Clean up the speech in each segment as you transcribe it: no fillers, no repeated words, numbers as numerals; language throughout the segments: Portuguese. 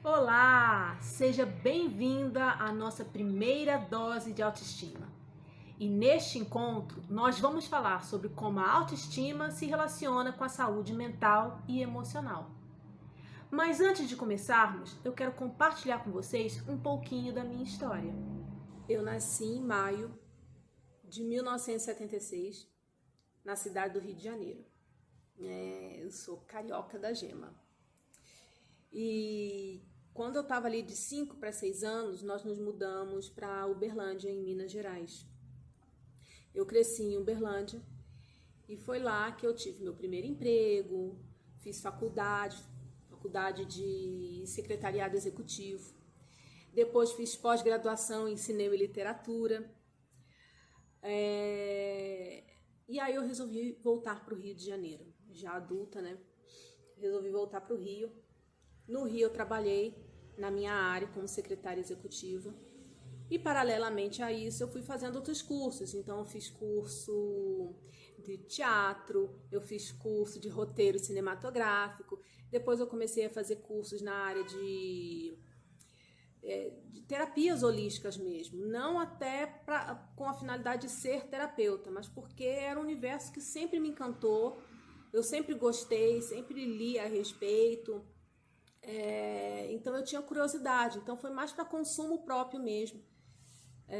Olá, seja bem-vinda à nossa primeira dose de autoestima. E neste encontro, nós vamos falar sobre como a autoestima se relaciona com a saúde mental e emocional. Mas antes de começarmos, eu quero compartilhar com vocês um pouquinho da minha história. Eu nasci em maio de 1976, na cidade do Rio de Janeiro. Eu sou carioca da gema. E quando eu estava ali de 5 para 6 anos, nós nos mudamos para Uberlândia, em Minas Gerais. Eu cresci em Uberlândia e foi lá que eu tive meu primeiro emprego, fiz faculdade de secretariado executivo. Depois fiz pós-graduação em cinema e literatura. E aí eu resolvi voltar para o Rio de Janeiro, já adulta, né? Resolvi voltar para o Rio. No Rio eu trabalhei na minha área como secretária executiva e paralelamente a isso eu fui fazendo outros cursos. Então eu fiz curso de teatro, eu fiz curso de roteiro cinematográfico, depois eu comecei a fazer cursos na área de terapias holísticas mesmo, não até com a finalidade de ser terapeuta, mas porque era um universo que sempre me encantou, eu sempre gostei, sempre li a respeito. Então eu tinha curiosidade, então foi mais para consumo próprio mesmo,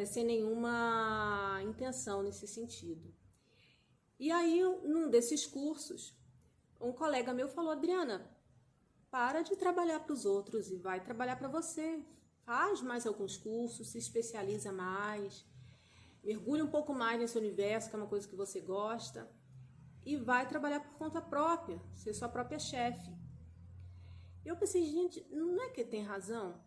sem nenhuma intenção nesse sentido. E aí, num desses cursos, um colega meu falou: Adriana, para de trabalhar para os outros e vai trabalhar para você. Faz mais alguns cursos, se especializa mais, mergulha um pouco mais nesse universo, que é uma coisa que você gosta, e vai trabalhar por conta própria, ser sua própria chefe. Eu pensei, gente, não é que tem razão?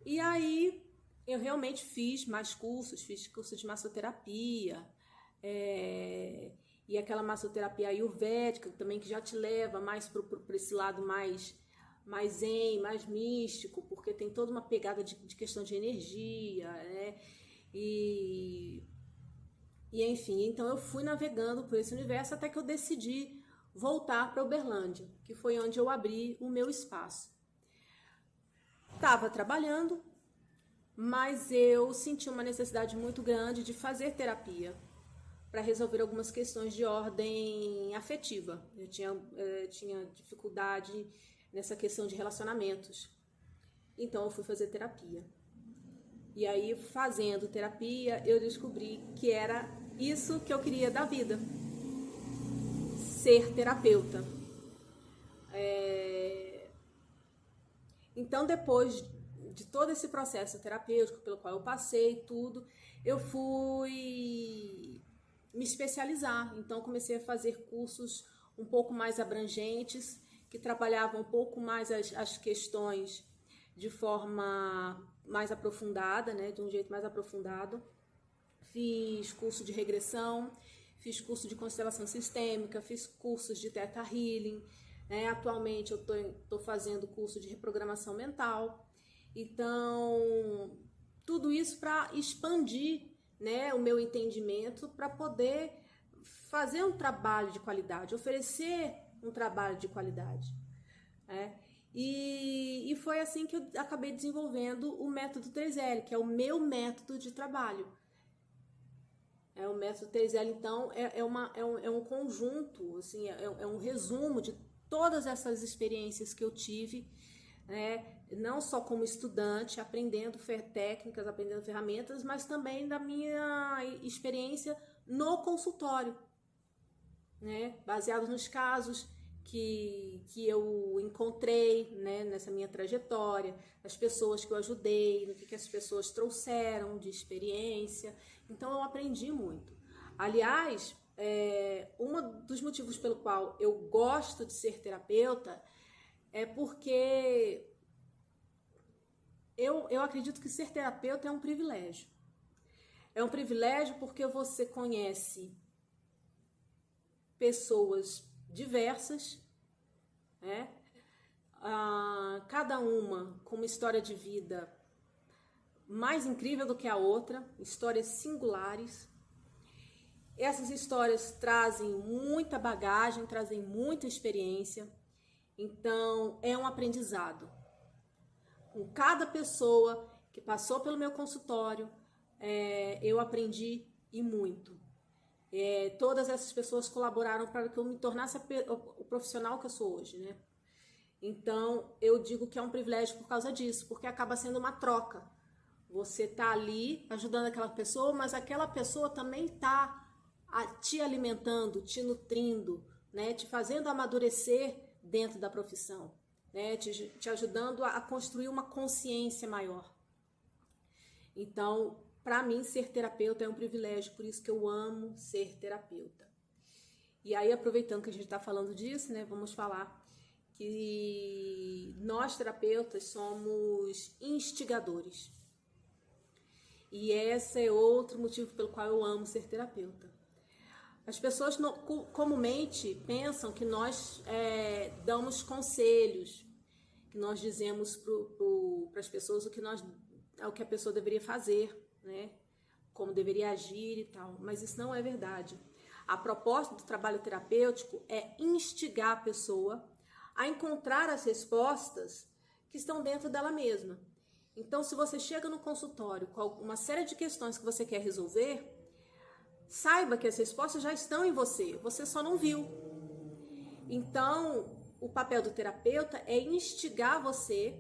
E aí eu realmente fiz mais cursos, fiz curso de massoterapia, e aquela massoterapia ayurvédica também, que já te leva mais para esse lado mais zen, mais místico, porque tem toda uma pegada de questão de energia, né? E enfim, então eu fui navegando por esse universo até que eu decidi voltar para Uberlândia, que foi onde eu abri o meu espaço. Estava trabalhando, mas eu senti uma necessidade muito grande de fazer terapia para resolver algumas questões de ordem afetiva. Eu tinha dificuldade nessa questão de relacionamentos. Então eu fui fazer terapia. E aí, fazendo terapia, eu descobri que era isso que eu queria da vida. Ser terapeuta. Então, depois de todo esse processo terapêutico pelo qual eu passei, tudo, eu fui me especializar. Então, comecei a fazer cursos um pouco mais abrangentes, que trabalhavam um pouco mais as questões de forma mais aprofundada, né, de um jeito mais aprofundado. Fiz curso de regressão, fiz curso de constelação sistêmica, fiz cursos de Theta Healing. Atualmente eu estou fazendo curso de reprogramação mental. Então, tudo isso para expandir, né, o meu entendimento, para poder fazer um trabalho de qualidade, oferecer um trabalho de qualidade. E foi assim que eu acabei desenvolvendo o método 3L, que é o meu método de trabalho. O método 3L, então, é um conjunto, assim, é um resumo de todas essas experiências que eu tive, né, não só como estudante, aprendendo técnicas, aprendendo ferramentas, mas também da minha experiência no consultório, né, baseado nos casos que eu encontrei, né, nessa minha trajetória, as pessoas que eu ajudei, no que as pessoas trouxeram de experiência. Então eu aprendi muito. Aliás, um dos motivos pelo qual eu gosto de ser terapeuta é porque eu acredito que ser terapeuta é um privilégio. É um privilégio porque você conhece pessoas diversas, né? Cada uma com uma história de vida mais incrível do que a outra, histórias singulares. Essas histórias trazem muita bagagem, trazem muita experiência, então é um aprendizado. Com cada pessoa que passou pelo meu consultório, eu aprendi e muito. Todas essas pessoas colaboraram para que eu me tornasse o profissional que eu sou hoje, né? Então, eu digo que é um privilégio por causa disso, porque acaba sendo uma troca. Você tá ali ajudando aquela pessoa, mas aquela pessoa também tá te alimentando, te nutrindo, né? Te fazendo amadurecer dentro da profissão, né? Te ajudando a construir uma consciência maior. Então, para mim, ser terapeuta é um privilégio, por isso que eu amo ser terapeuta. E aí, aproveitando que a gente está falando disso, né? Vamos falar que nós terapeutas somos instigadores. E esse é outro motivo pelo qual eu amo ser terapeuta. As pessoas comumente pensam que nós damos conselhos, que nós dizemos para as pessoas o que a pessoa deveria fazer, né? Como deveria agir e tal. Mas isso não é verdade. A proposta do trabalho terapêutico é instigar a pessoa a encontrar as respostas que estão dentro dela mesma. Então, se você chega no consultório com uma série de questões que você quer resolver, saiba que as respostas já estão em você só não viu. Então, o papel do terapeuta é instigar você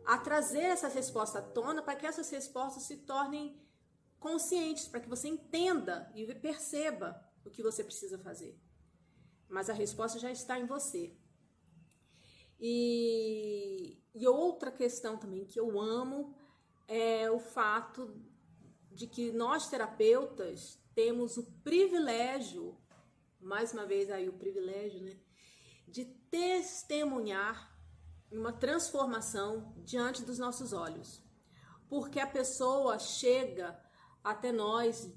a trazer essas respostas à tona para que essas respostas se tornem conscientes, para que você entenda e perceba o que você precisa fazer. Mas a resposta já está em você. E outra questão também que eu amo é o fato de que nós terapeutas temos o privilégio, mais uma vez aí o privilégio, né, de testemunhar uma transformação diante dos nossos olhos. Porque a pessoa chega até nós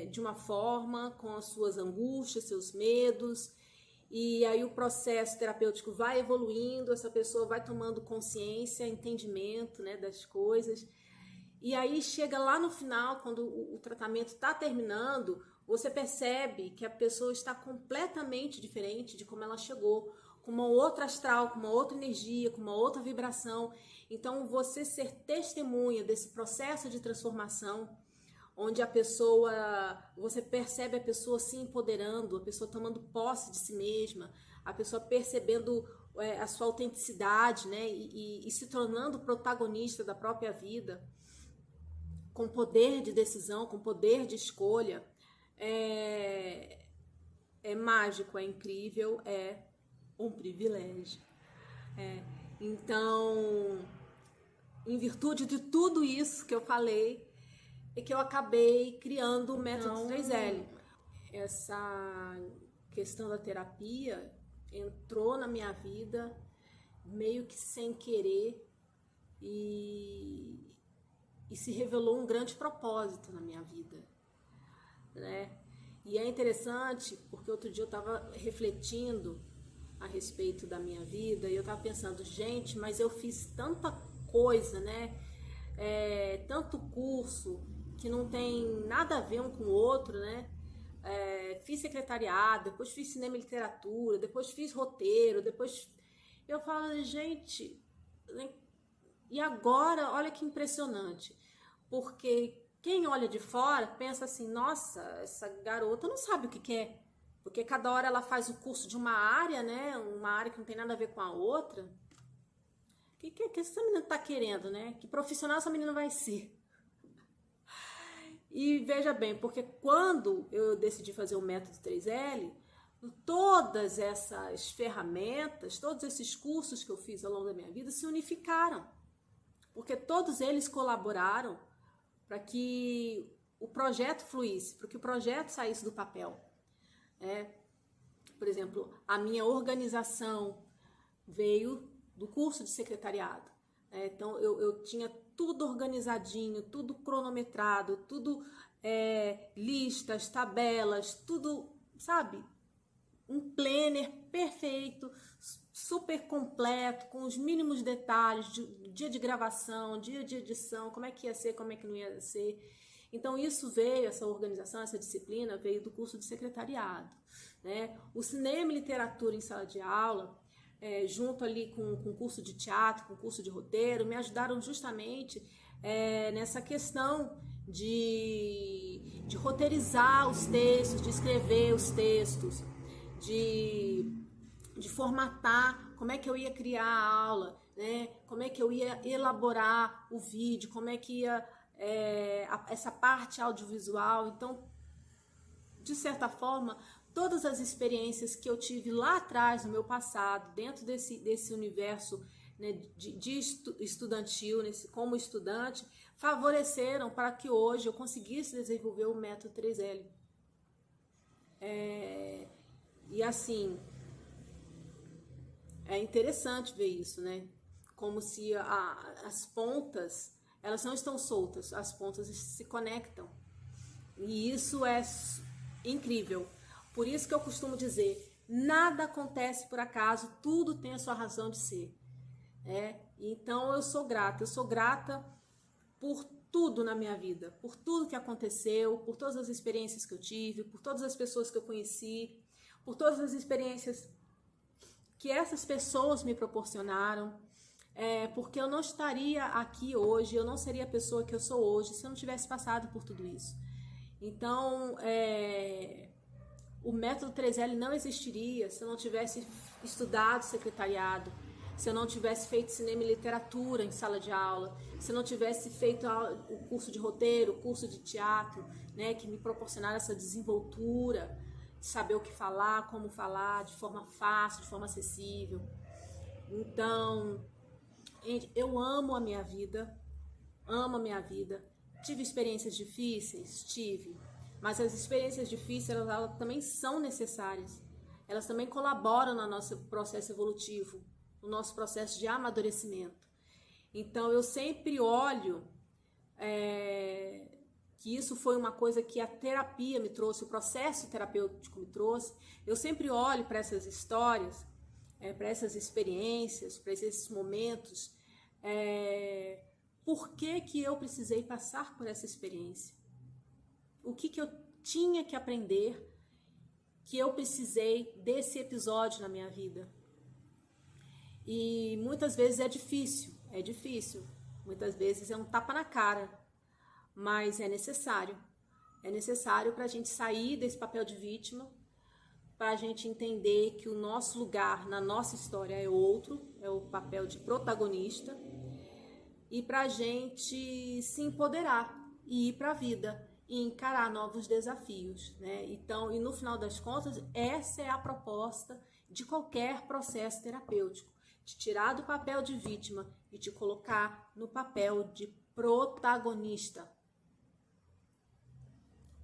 de uma forma, com as suas angústias, seus medos, e aí o processo terapêutico vai evoluindo, essa pessoa vai tomando consciência, entendimento, né, das coisas. E aí chega lá no final, quando o tratamento está terminando, você percebe que a pessoa está completamente diferente de como ela chegou, com uma outra astral, com uma outra energia, com uma outra vibração. Então, você ser testemunha desse processo de transformação, onde você percebe a pessoa se empoderando, a pessoa tomando posse de si mesma, a pessoa percebendo a sua autenticidade, né, e se tornando protagonista da própria vida, com poder de decisão, com poder de escolha, é mágico, é incrível, é um privilégio. Então, em virtude de tudo isso que eu falei, é que eu acabei criando o método 3L. Essa questão da terapia entrou na minha vida meio que sem querer e se revelou um grande propósito na minha vida, né? E é interessante porque outro dia eu estava refletindo a respeito da minha vida e eu estava pensando, gente, mas eu fiz tanta coisa, né? Tanto curso que não tem nada a ver um com o outro, né? Fiz secretariado, depois fiz cinema e literatura, depois fiz roteiro, depois eu falo, gente, e agora, olha que impressionante, porque quem olha de fora pensa assim, nossa, essa garota não sabe o que quer, porque cada hora ela faz o curso de uma área, né? Uma área que não tem nada a ver com a outra. O que essa menina tá querendo, né? Que profissional essa menina vai ser? E veja bem, porque quando eu decidi fazer o método 3L, todas essas ferramentas, todos esses cursos que eu fiz ao longo da minha vida se unificaram. Porque todos eles colaboraram para que o projeto fluísse, para que o projeto saísse do papel. Por exemplo, a minha organização veio do curso de secretariado. Então, eu tinha tudo organizadinho, tudo cronometrado, tudo listas, tabelas, tudo, sabe? Um planner perfeito, super completo, com os mínimos detalhes, dia de gravação, dia de edição, como é que ia ser, como é que não ia ser. Então, isso veio, essa organização, essa disciplina, veio do curso de secretariado, né? O cinema e literatura em sala de aula junto ali com curso de teatro, com curso de roteiro, me ajudaram justamente nessa questão de roteirizar os textos, de escrever os textos, de formatar como é que eu ia criar a aula, né? Como é que eu ia elaborar o vídeo, como é que ia essa parte audiovisual. Então, de certa forma, todas as experiências que eu tive lá atrás, no meu passado, dentro desse universo, né, de estudantil, como estudante, favoreceram para que hoje eu conseguisse desenvolver o método 3L. E assim, é interessante ver isso, né? Como se as pontas, elas não estão soltas, as pontas se conectam. E isso é incrível. Por isso que eu costumo dizer, nada acontece por acaso, tudo tem a sua razão de ser. Então eu sou grata por tudo na minha vida, por tudo que aconteceu, por todas as experiências que eu tive, por todas as pessoas que eu conheci, por todas as experiências que essas pessoas me proporcionaram, porque eu não estaria aqui hoje, eu não seria a pessoa que eu sou hoje se eu não tivesse passado por tudo isso. Então, o método 3L não existiria se eu não tivesse estudado secretariado, se eu não tivesse feito cinema e literatura em sala de aula, se eu não tivesse feito o curso de roteiro, o curso de teatro, né, que me proporcionaram essa desenvoltura, de saber o que falar, como falar, de forma fácil, de forma acessível. Então, eu amo a minha vida, Tive experiências difíceis? Tive. Mas as experiências difíceis, elas também são necessárias. Elas também colaboram no nosso processo evolutivo, no nosso processo de amadurecimento. Então, eu sempre olho que isso foi uma coisa que a terapia me trouxe, o processo terapêutico me trouxe. Eu sempre olho para essas histórias, para essas experiências, para esses momentos, por que eu precisei passar por essa experiência? O que eu tinha que aprender, que eu precisei desse episódio na minha vida? E muitas vezes é difícil. Muitas vezes é um tapa na cara, mas é necessário. É necessário para a gente sair desse papel de vítima, para a gente entender que o nosso lugar na nossa história é outro, é o papel de protagonista, e para a gente se empoderar e ir para a vida e encarar novos desafios, né? Então, e no final das contas, essa é a proposta de qualquer processo terapêutico, te tirar do papel de vítima e te colocar no papel de protagonista.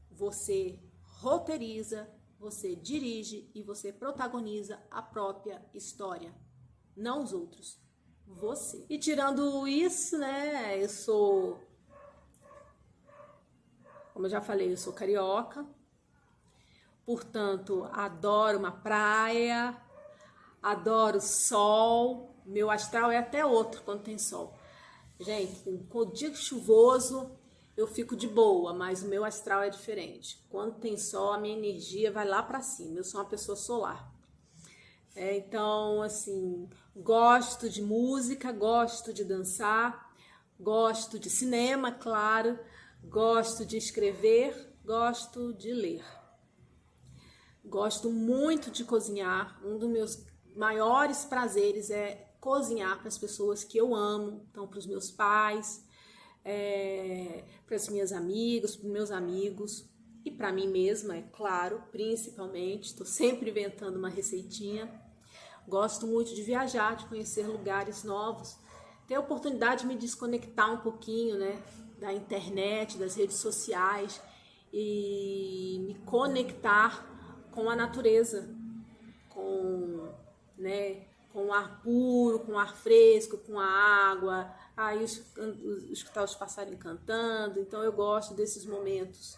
Você roteiriza, você dirige e você protagoniza a própria história, não os outros, você. E tirando isso, né, eu sou, como eu já falei, eu sou carioca, portanto, adoro uma praia, adoro sol, meu astral é até outro quando tem sol. Gente, com o dia chuvoso eu fico de boa, mas o meu astral é diferente. Quando tem sol, a minha energia vai lá para cima, eu sou uma pessoa solar. Então, assim, gosto de música, gosto de dançar, gosto de cinema, claro, gosto de escrever, gosto de ler. Gosto muito de cozinhar. Um dos meus maiores prazeres é cozinhar para as pessoas que eu amo, então para os meus pais, para as minhas amigas, para os meus amigos e para mim mesma, é claro, principalmente. Estou sempre inventando uma receitinha. Gosto muito de viajar, de conhecer lugares novos, ter a oportunidade de me desconectar um pouquinho, né, da internet, das redes sociais e me conectar com a natureza, com o ar puro, com o ar fresco, com a água, escutar os passarinhos cantando. Então eu gosto desses momentos.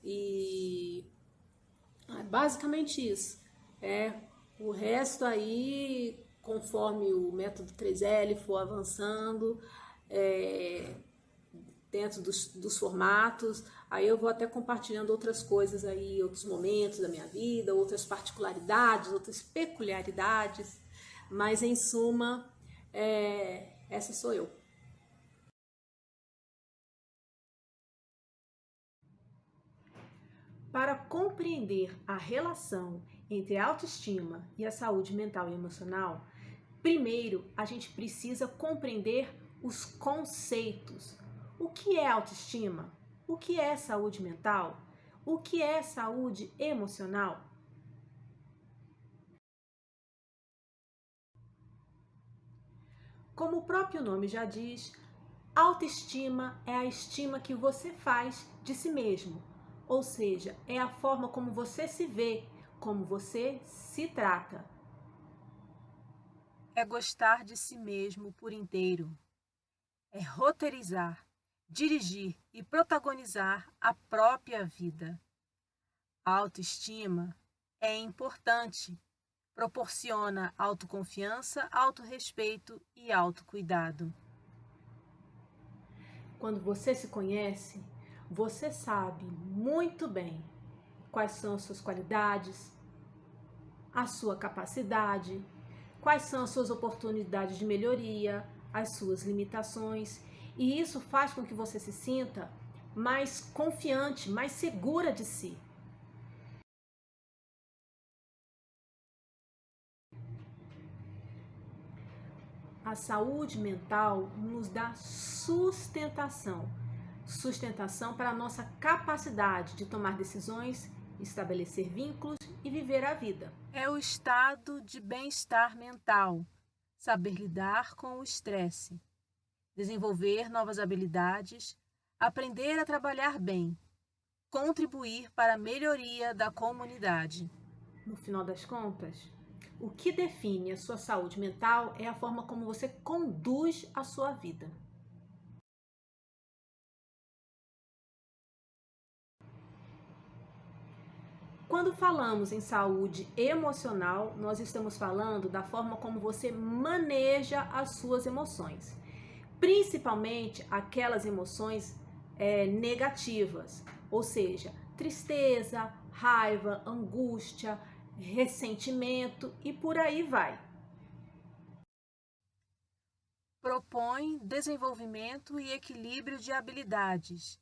E basicamente isso. O resto aí, conforme o método 3L for avançando, dentro dos formatos, aí eu vou até compartilhando outras coisas aí, outros momentos da minha vida, outras particularidades, outras peculiaridades, Mas em suma, essa sou eu. Para compreender a relação entre a autoestima e a saúde mental e emocional, primeiro a gente precisa compreender os conceitos. O que é autoestima? O que é saúde mental? O que é saúde emocional? Como o próprio nome já diz, autoestima é a estima que você faz de si mesmo, ou seja, é a forma como você se vê, como você se trata. É gostar de si mesmo por inteiro. É roteirizar, dirigir e protagonizar a própria vida. A autoestima é importante, proporciona autoconfiança, autorrespeito e autocuidado. Quando você se conhece, você sabe muito bem quais são as suas qualidades, a sua capacidade, quais são as suas oportunidades de melhoria, as suas limitações, e isso faz com que você se sinta mais confiante, mais segura de si. A saúde mental nos dá sustentação para a nossa capacidade de tomar decisões, estabelecer vínculos e viver a vida. É o estado de bem-estar mental, saber lidar com o estresse, desenvolver novas habilidades, aprender a trabalhar bem, contribuir para a melhoria da comunidade. No final das contas, o que define a sua saúde mental é a forma como você conduz a sua vida. Quando falamos em saúde emocional, nós estamos falando da forma como você maneja as suas emoções, principalmente aquelas emoções negativas, ou seja, tristeza, raiva, angústia, ressentimento e por aí vai. Propõe desenvolvimento e equilíbrio de habilidades,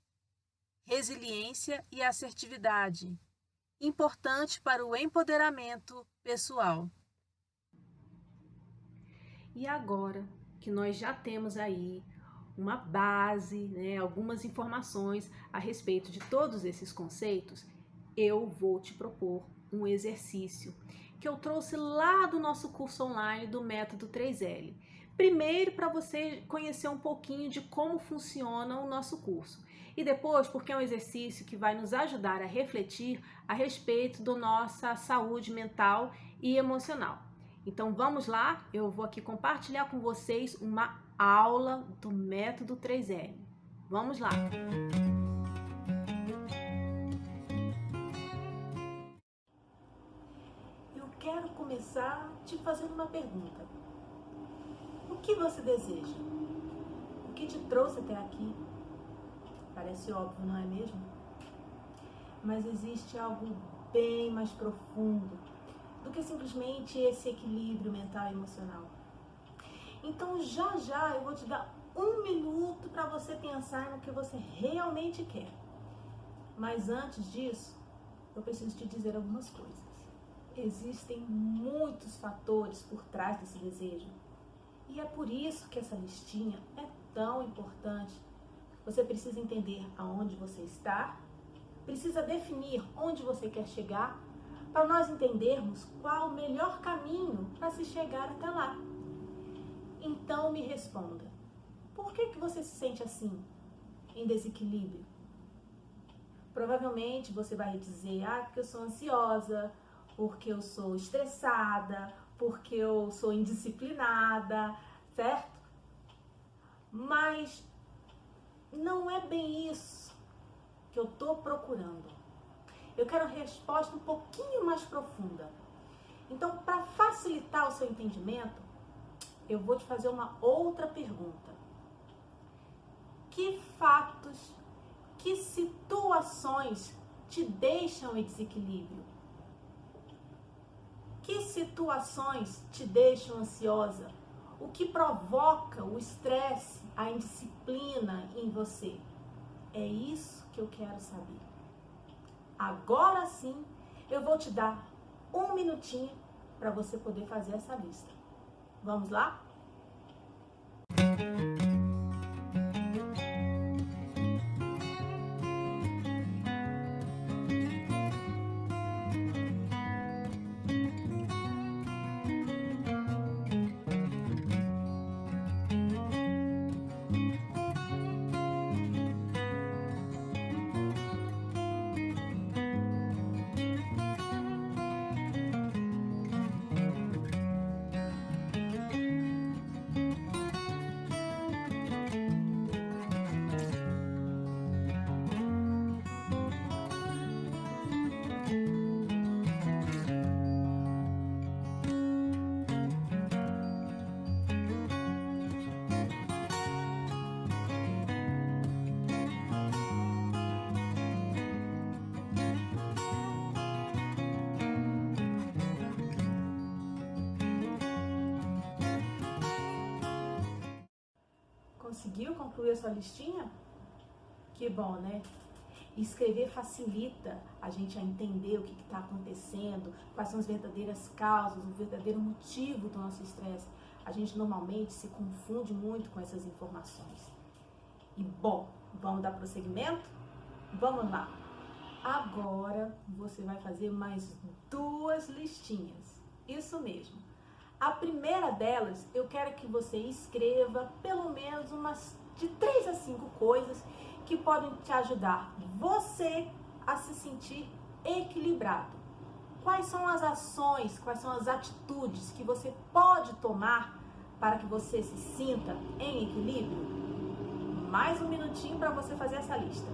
resiliência e assertividade, importante para o empoderamento pessoal. E agora que nós já temos aí uma base, algumas informações a respeito de todos esses conceitos, eu vou te propor um exercício que eu trouxe lá do nosso curso online do Método 3L. Primeiro, para você conhecer um pouquinho de como funciona o nosso curso. E depois, porque é um exercício que vai nos ajudar a refletir a respeito da nossa saúde mental e emocional. Então vamos lá, eu vou aqui compartilhar com vocês uma aula do Método 3L. Vamos lá! Eu quero começar te fazendo uma pergunta. O que você deseja? O que te trouxe até aqui? Parece óbvio, não é mesmo? Mas existe algo bem mais profundo do que simplesmente esse equilíbrio mental e emocional. Então já eu vou te dar 1 minuto para você pensar no que você realmente quer. Mas antes disso, eu preciso te dizer algumas coisas. Existem muitos fatores por trás desse desejo. E é por isso que essa listinha é tão importante. Você precisa entender aonde você está, precisa definir onde você quer chegar, para nós entendermos qual o melhor caminho para se chegar até lá. Então me responda, por que você se sente assim, em desequilíbrio? Provavelmente você vai dizer, porque eu sou ansiosa, porque eu sou estressada, porque eu sou indisciplinada, certo? Mas não é bem isso que eu estou procurando. Eu quero uma resposta um pouquinho mais profunda. Então, para facilitar o seu entendimento, eu vou te fazer uma outra pergunta. Que fatos, que situações te deixam em desequilíbrio? Que situações te deixam ansiosa? O que provoca o estresse, a indisciplina em você? É isso que eu quero saber. Agora sim, eu vou te dar um minutinho para você poder fazer essa lista. Vamos lá? Conseguiu concluir a sua listinha? Que bom, né? Escrever facilita a gente a entender o que está acontecendo, quais são as verdadeiras causas, o verdadeiro motivo do nosso estresse. A gente normalmente se confunde muito com essas informações. E bom, vamos dar prosseguimento? Vamos lá! Agora você vai fazer mais 2 listinhas. Isso mesmo. A primeira delas, eu quero que você escreva pelo menos umas de 3 a 5 coisas que podem te ajudar você a se sentir equilibrado. Quais são as ações, quais são as atitudes que você pode tomar para que você se sinta em equilíbrio? Mais um minutinho para você fazer essa lista.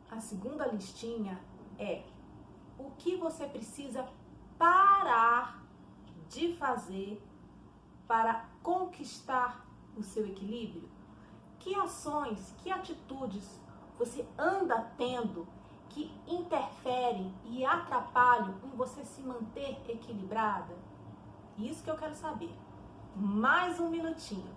A segunda listinha é o que você precisa parar de fazer para conquistar o seu equilíbrio. Que ações, que atitudes você anda tendo que interferem e atrapalham em você se manter equilibrada? Isso que eu quero saber. Mais um minutinho.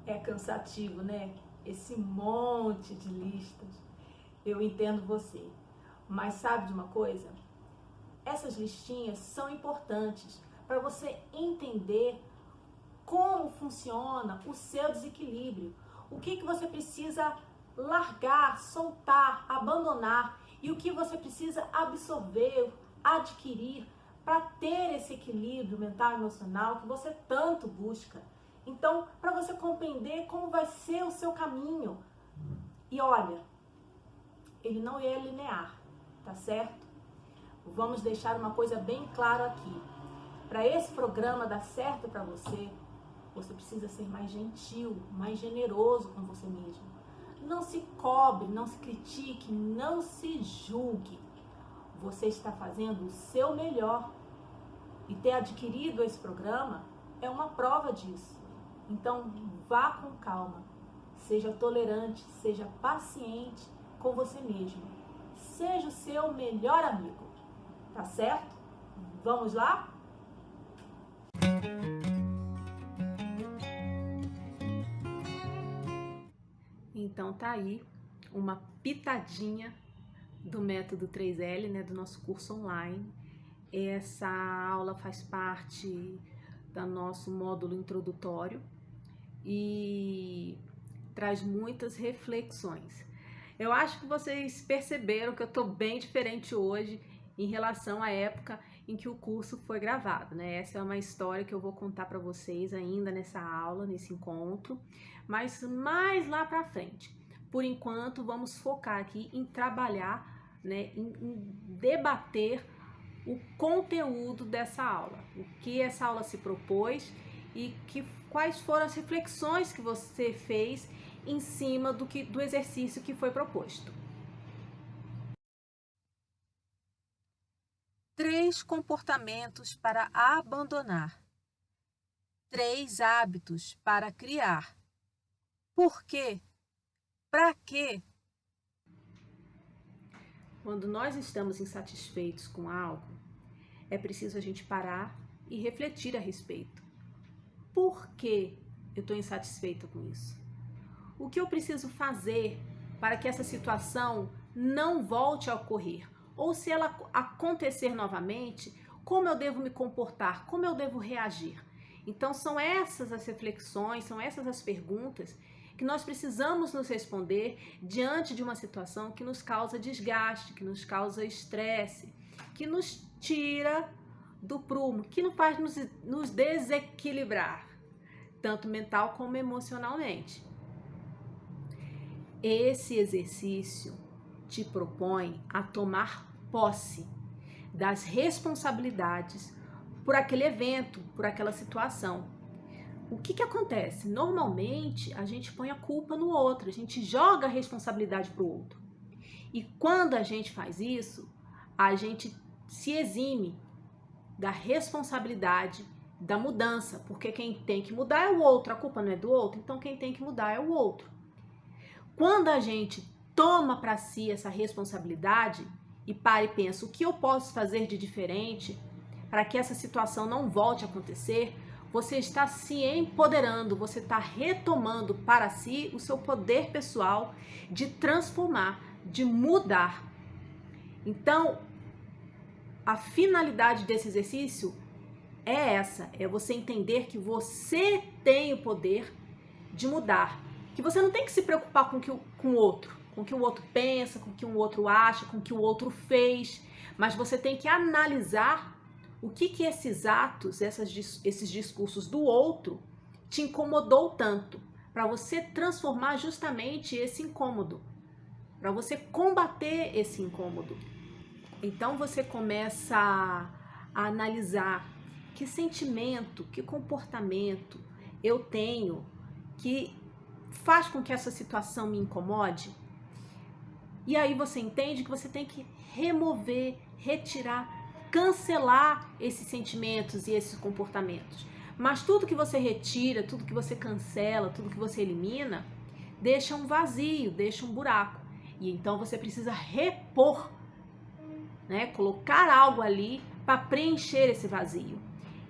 É cansativo, né? Esse monte de listas. Eu entendo você. Mas sabe de uma coisa? Essas listinhas são importantes para você entender como funciona o seu desequilíbrio. O que você precisa largar, soltar, abandonar e o que você precisa absorver, adquirir para ter esse equilíbrio mental e emocional que você tanto busca. Então, para você compreender como vai ser o seu caminho. E olha, ele não é linear, tá certo? Vamos deixar uma coisa bem clara aqui. Para esse programa dar certo para você, você precisa ser mais gentil, mais generoso com você mesmo. Não se cobre, não se critique, não se julgue. Você está fazendo o seu melhor. E ter adquirido esse programa é uma prova disso. Então, vá com calma. Seja tolerante, seja paciente com você mesmo. Seja o seu melhor amigo. Tá certo? Vamos lá? Então tá aí uma pitadinha do método 3L, né, do nosso curso online. Essa aula faz parte do nosso módulo introdutório e traz muitas reflexões. Eu acho que vocês perceberam que eu tô bem diferente hoje em relação à época em que o curso foi gravado, né? Essa é uma história que eu vou contar para vocês ainda nessa aula, nesse encontro, mas mais lá para frente. Por enquanto, vamos focar aqui em trabalhar, né, em debater o conteúdo dessa aula, o que essa aula se propôs e quais foram as reflexões que você fez em cima do exercício que foi proposto. 3 comportamentos para abandonar. 3 hábitos para criar. Por quê? Para quê? Quando nós estamos insatisfeitos com algo, é preciso a gente parar e refletir a respeito. Por que eu estou insatisfeita com isso? O que eu preciso fazer para que essa situação não volte a ocorrer? Ou se ela acontecer novamente, como eu devo me comportar? Como eu devo reagir? Então são essas as reflexões, são essas as perguntas que nós precisamos nos responder diante de uma situação que nos causa desgaste, que nos causa estresse, que nos tira do prumo, que nos faz nos desequilibrar, tanto mental como emocionalmente. Esse exercício te propõe a tomar posse das responsabilidades por aquele evento, por aquela situação. O que acontece? Normalmente a gente põe a culpa no outro, a gente joga a responsabilidade para o outro. E quando a gente faz isso, a gente se exime da responsabilidade da mudança, porque quem tem que mudar é o outro, a culpa não é do outro, então quem tem que mudar é o outro. Quando a gente toma para si essa responsabilidade e para e pensa o que eu posso fazer de diferente para que essa situação não volte a acontecer, você está se empoderando, você está retomando para si o seu poder pessoal de transformar, de mudar. Então, a finalidade desse exercício é essa, é você entender que você tem o poder de mudar, que você não tem que se preocupar com o outro, com o que o outro pensa, com o que o outro acha, com o que o outro fez, mas você tem que analisar o que esses atos, esses discursos do outro te incomodou tanto, para você transformar justamente esse incômodo, para você combater esse incômodo. Então você começa a analisar que sentimento, que comportamento eu tenho que faz com que essa situação me incomode. E aí você entende que você tem que remover, retirar, cancelar esses sentimentos e esses comportamentos. Mas tudo que você retira, tudo que você cancela, tudo que você elimina, deixa um vazio, deixa um buraco. E então você precisa repor, né? Colocar algo ali para preencher esse vazio.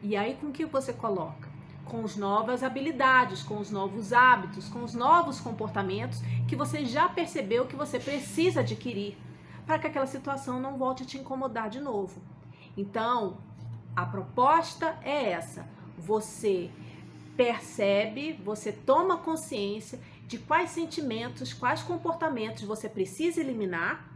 E aí com o que você coloca? Com as novas habilidades, com os novos hábitos, com os novos comportamentos que você já percebeu que você precisa adquirir para que aquela situação não volte a te incomodar de novo. Então, a proposta é essa. Você percebe, você toma consciência de quais sentimentos, quais comportamentos você precisa eliminar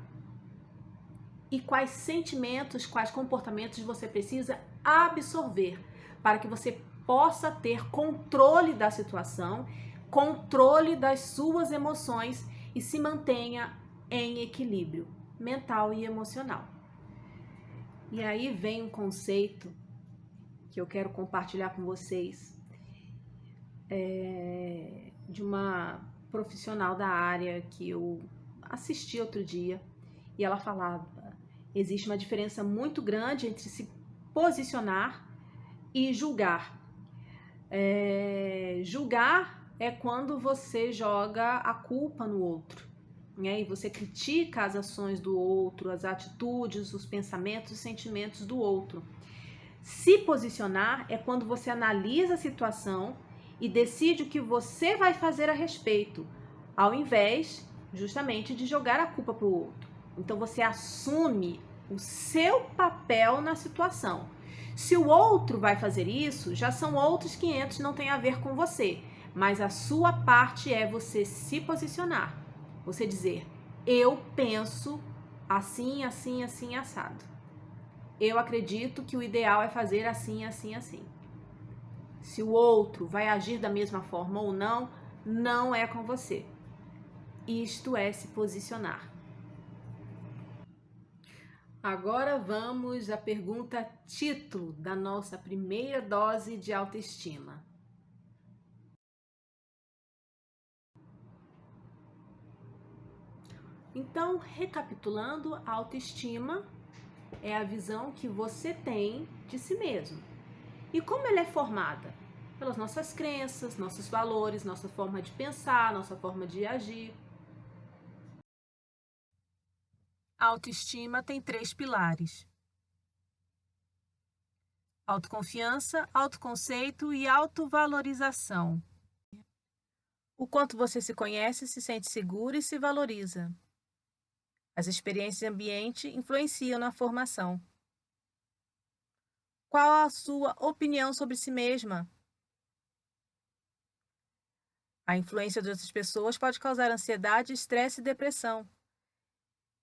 e quais sentimentos, quais comportamentos você precisa absorver para que você possa ter controle da situação, controle das suas emoções e se mantenha em equilíbrio mental e emocional. E aí vem um conceito que eu quero compartilhar com vocês, de uma profissional da área que eu assisti outro dia, e ela falava: existe uma diferença muito grande entre se posicionar e julgar. Julgar é quando você joga a culpa no outro, né? E você critica as ações do outro, as atitudes, os pensamentos, os sentimentos do outro. Se posicionar é quando você analisa a situação e decide o que você vai fazer a respeito, ao invés justamente de jogar a culpa para o outro. Então você assume o seu papel na situação. Se o outro vai fazer isso, já são outros 500, não tem a ver com você. Mas a sua parte é você se posicionar. Você dizer: eu penso assim, assim, assim, assado. Eu acredito que o ideal é fazer assim, assim, assim. Se o outro vai agir da mesma forma ou não, não é com você. Isto é se posicionar. Agora vamos à pergunta título da nossa primeira dose de autoestima. Então, recapitulando, a autoestima é a visão que você tem de si mesmo. E como ela é formada? Pelas nossas crenças, nossos valores, nossa forma de pensar, nossa forma de agir. A autoestima tem 3 pilares: autoconfiança, autoconceito e autovalorização. O quanto você se conhece, se sente seguro e se valoriza. As experiências de ambiente influenciam na formação. Qual a sua opinião sobre si mesma? A influência de outras pessoas pode causar ansiedade, estresse e depressão.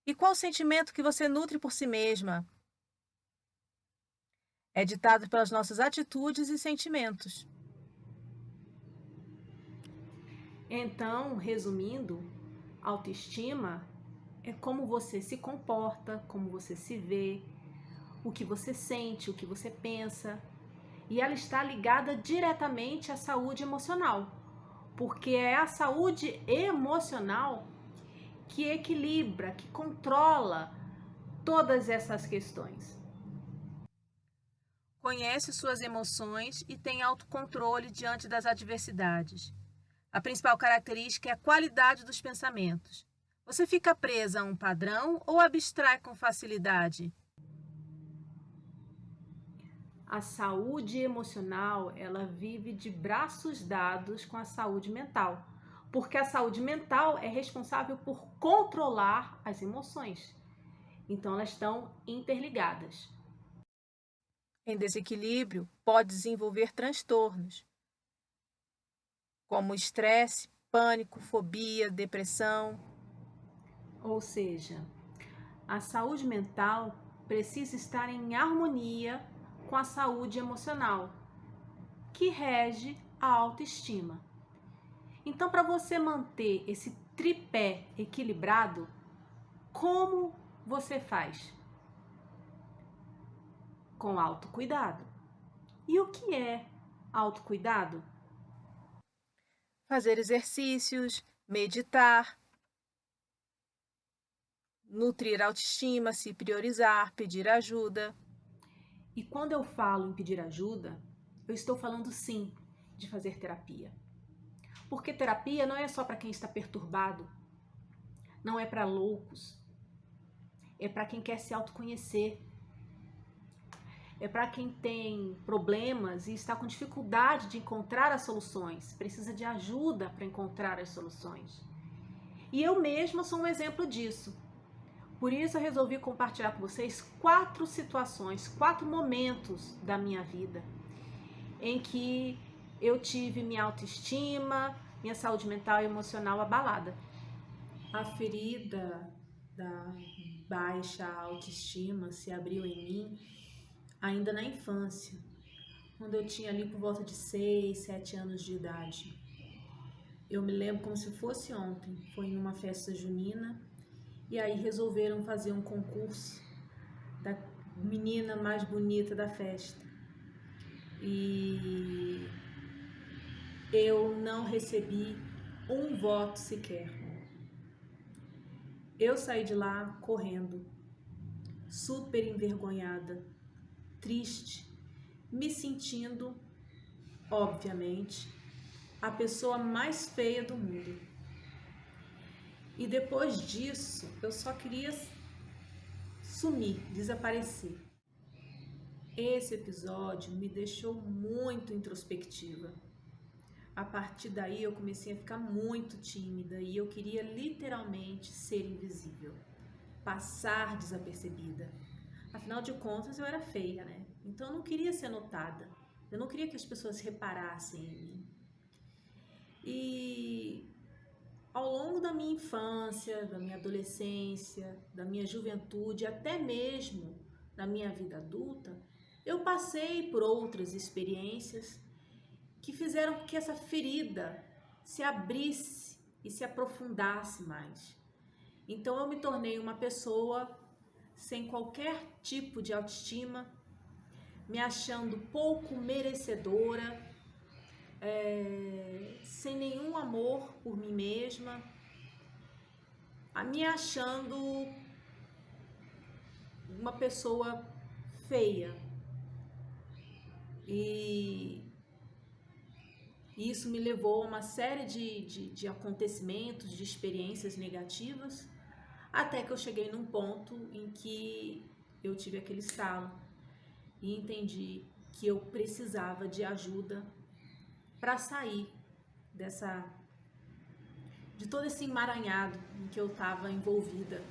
E qual o sentimento que você nutre por si mesma? É ditado pelas nossas atitudes e sentimentos. Então, resumindo, autoestima é como você se comporta, como você se vê, o que você sente, o que você pensa. E ela está ligada diretamente à saúde emocional, porque é a saúde emocional que equilibra, que controla todas essas questões. Conhece suas emoções e tem autocontrole diante das adversidades. A principal característica é a qualidade dos pensamentos. Você fica presa a um padrão ou abstrai com facilidade? A saúde emocional, ela vive de braços dados com a saúde mental, porque a saúde mental é responsável por controlar as emoções. Então, elas estão interligadas. Em desequilíbrio, pode desenvolver transtornos, como estresse, pânico, fobia, depressão. Ou seja, a saúde mental precisa estar em harmonia com a saúde emocional, que rege a autoestima. Então, para você manter esse tripé equilibrado, como você faz? Com autocuidado. E o que é autocuidado? Fazer exercícios, meditar, nutrir a autoestima, se priorizar, pedir ajuda. E quando eu falo em pedir ajuda, eu estou falando sim de fazer terapia. Porque terapia não é só para quem está perturbado, não é para loucos, é para quem quer se autoconhecer, é para quem tem problemas e está com dificuldade de encontrar as soluções, precisa de ajuda para encontrar as soluções. E eu mesma sou um exemplo disso. Por isso eu resolvi compartilhar com vocês 4 situações, 4 momentos da minha vida em que eu tive minha autoestima, minha saúde mental e emocional abalada. A ferida baixa autoestima se abriu em mim ainda na infância, quando eu tinha ali por volta de 6, 7 anos de idade. Eu me lembro como se fosse ontem, foi numa festa junina, e aí resolveram fazer um concurso da menina mais bonita da festa. E eu não recebi um voto sequer. Eu saí de lá correndo, super envergonhada, triste, me sentindo, obviamente, a pessoa mais feia do mundo. E depois disso, eu só queria sumir, desaparecer. Esse episódio me deixou muito introspectiva. A partir daí eu comecei a ficar muito tímida e eu queria literalmente ser invisível, passar desapercebida. Afinal de contas eu era feia, né? Então eu não queria ser notada, eu não queria que as pessoas reparassem em mim. E ao longo da minha infância, da minha adolescência, da minha juventude, até mesmo da minha vida adulta, eu passei por outras experiências que fizeram com que essa ferida se abrisse e se aprofundasse mais. Então eu me tornei uma pessoa sem qualquer tipo de autoestima, me achando pouco merecedora, sem nenhum amor por mim mesma, me achando uma pessoa feia. E isso me levou a uma série de acontecimentos, de experiências negativas, até que eu cheguei num ponto em que eu tive aquele estalo e entendi que eu precisava de ajuda para sair de todo esse emaranhado em que eu estava envolvida,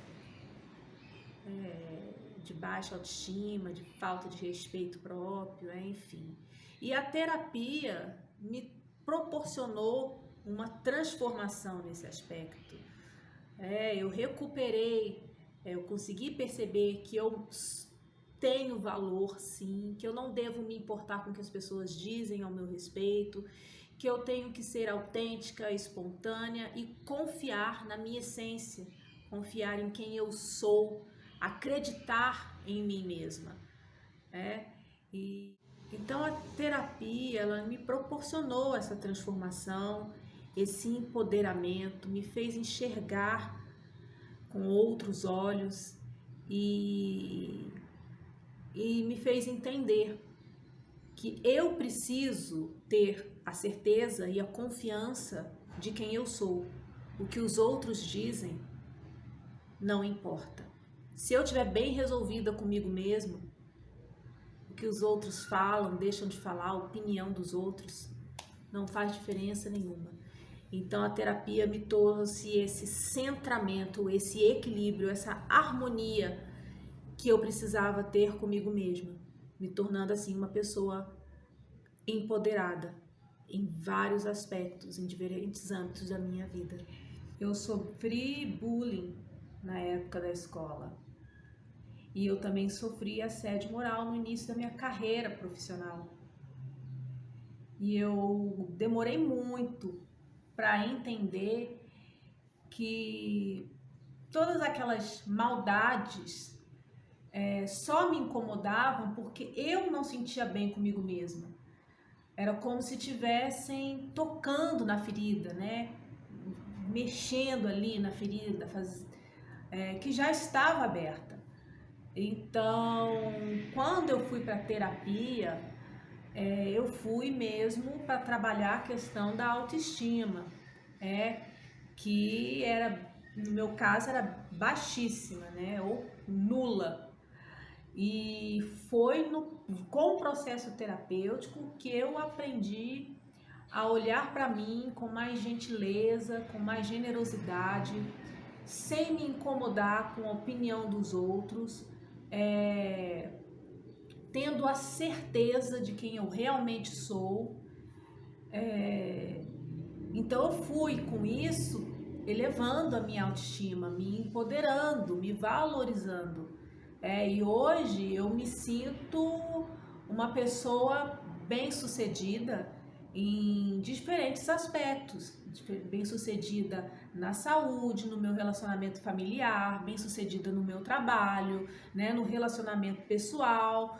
de baixa autoestima, de falta de respeito próprio, enfim. E a terapia me proporcionou uma transformação nesse aspecto. Eu recuperei, eu consegui perceber que eu tenho valor, sim, que eu não devo me importar com o que as pessoas dizem ao meu respeito, que eu tenho que ser autêntica, espontânea e confiar na minha essência, confiar em quem eu sou, acreditar em mim mesma. Então a terapia, ela me proporcionou essa transformação, esse empoderamento, me fez enxergar com outros olhos e me fez entender que eu preciso ter a certeza e a confiança de quem eu sou. O que os outros dizem não importa. Se eu estiver bem resolvida comigo mesmo, o que os outros falam, deixam de falar, a opinião dos outros, não faz diferença nenhuma. Então a terapia me trouxe esse centramento, esse equilíbrio, essa harmonia que eu precisava ter comigo mesma, me tornando assim uma pessoa empoderada em vários aspectos, em diferentes âmbitos da minha vida. Eu sofri bullying na época da escola e eu também sofri assédio moral no início da minha carreira profissional. E eu demorei muito para entender que todas aquelas maldades só me incomodavam porque eu não sentia bem comigo mesma. Era como se estivessem tocando na ferida, né? Mexendo ali na ferida, que já estava aberta. Então, quando eu fui para terapia, eu fui mesmo para trabalhar a questão da autoestima, que era, no meu caso, era baixíssima, né? Ou nula. E foi com o processo terapêutico que eu aprendi a olhar para mim com mais gentileza, com mais generosidade, sem me incomodar com a opinião dos outros, tendo a certeza de quem eu realmente sou. Então eu fui com isso elevando a minha autoestima, me empoderando, me valorizando. E hoje eu me sinto uma pessoa bem-sucedida em diferentes aspectos, bem-sucedida na saúde, no meu relacionamento familiar, bem-sucedida no meu trabalho, né, no relacionamento pessoal,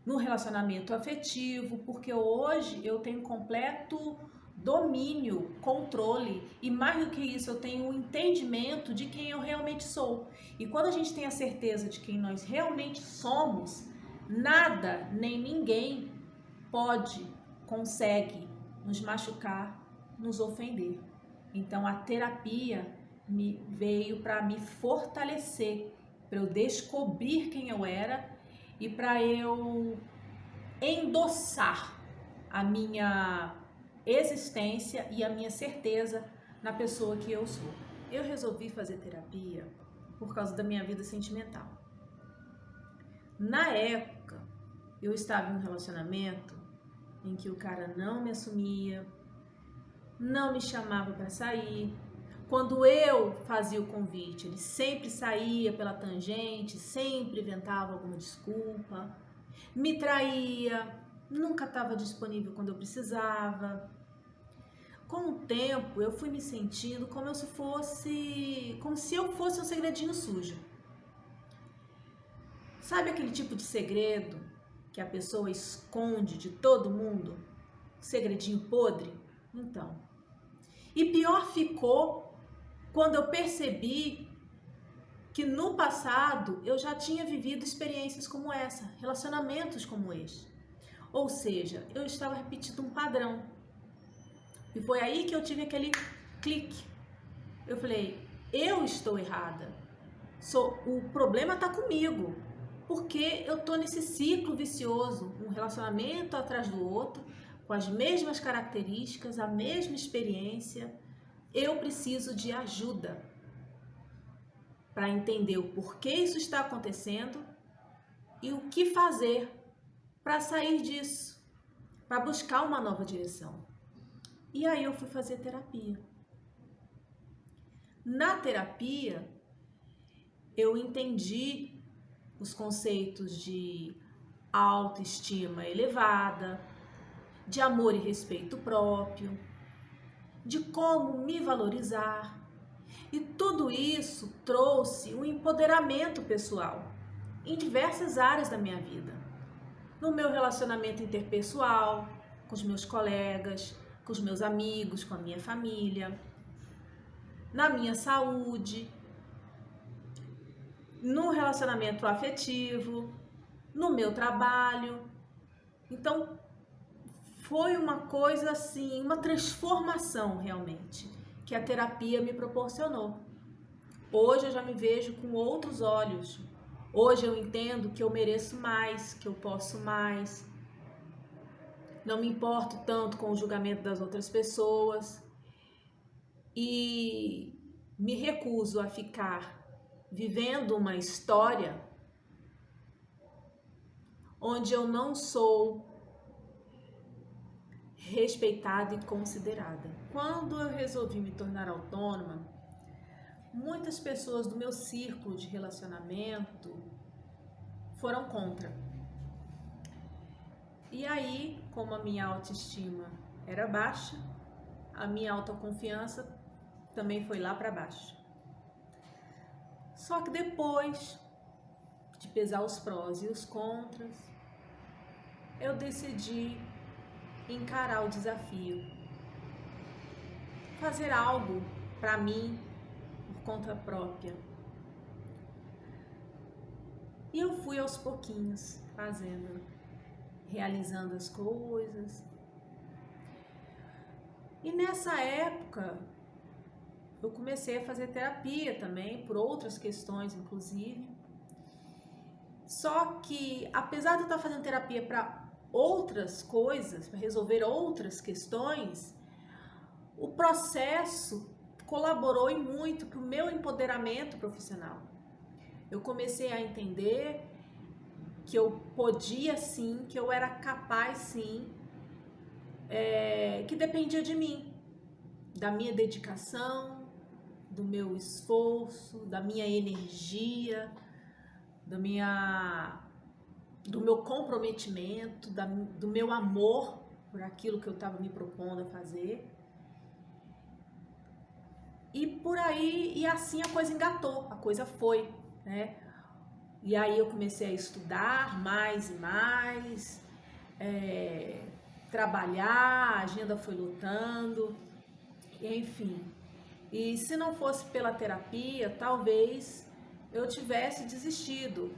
no relacionamento afetivo, porque hoje eu tenho completo domínio, controle e mais do que isso, eu tenho um entendimento de quem eu realmente sou. E quando a gente tem a certeza de quem nós realmente somos, nada nem ninguém pode, consegue nos machucar, nos ofender. Então a terapia me veio para me fortalecer, para eu descobrir quem eu era e para eu endossar a minha existência e a minha certeza na pessoa que eu sou. Eu resolvi fazer terapia por causa da minha vida sentimental. Na época, eu estava em um relacionamento em que o cara não me assumia, não me chamava para sair. Quando eu fazia o convite, ele sempre saía pela tangente, sempre inventava alguma desculpa, me traía, nunca estava disponível quando eu precisava. Com o tempo, eu fui me sentindo como se eu fosse um segredinho sujo. Sabe aquele tipo de segredo que a pessoa esconde de todo mundo? Segredinho podre? Então. E pior ficou quando eu percebi que no passado eu já tinha vivido experiências como essa, relacionamentos como este. Ou seja, eu estava repetindo um padrão. E foi aí que eu tive aquele clique. Eu falei, eu estou errada. O problema está comigo. Porque eu estou nesse ciclo vicioso, um relacionamento atrás do outro, com as mesmas características, a mesma experiência. Eu preciso de ajuda para entender o porquê isso está acontecendo e o que fazer para sair disso, para buscar uma nova direção. E aí eu fui fazer terapia. Na terapia, eu entendi os conceitos de autoestima elevada, de amor e respeito próprio, de como me valorizar. E tudo isso trouxe um empoderamento pessoal em diversas áreas da minha vida. No meu relacionamento interpessoal, com os meus colegas, com os meus amigos, com a minha família, na minha saúde, no relacionamento afetivo, no meu trabalho. Então, foi uma coisa assim, uma transformação realmente, que a terapia me proporcionou. Hoje eu já me vejo com outros olhos. Hoje eu entendo que eu mereço mais, que eu posso mais. Não me importo tanto com o julgamento das outras pessoas. E me recuso a ficar vivendo uma história onde eu não sou respeitada e considerada. Quando eu resolvi me tornar autônoma, muitas pessoas do meu círculo de relacionamento foram contra. E aí, como a minha autoestima era baixa, a minha autoconfiança também foi lá para baixo. Só que depois de pesar os prós e os contras, eu decidi encarar o desafio, fazer algo para mim por conta própria. E eu fui aos pouquinhos fazendo, realizando as coisas. E nessa época eu comecei a fazer terapia também, por outras questões inclusive. Só que apesar de eu estar fazendo terapia para outras coisas, para resolver outras questões, o processo colaborou muito para o meu empoderamento profissional. Eu comecei a entender que eu podia sim, que eu era capaz sim, que dependia de mim. da minha dedicação, do meu esforço, da minha energia, do meu comprometimento, do meu amor por aquilo que eu estava me propondo a fazer. E por aí, e assim a coisa engatou, a coisa foi, né? E aí eu comecei a estudar mais e mais, trabalhar, a agenda foi lotando, enfim. E se não fosse pela terapia, talvez eu tivesse desistido,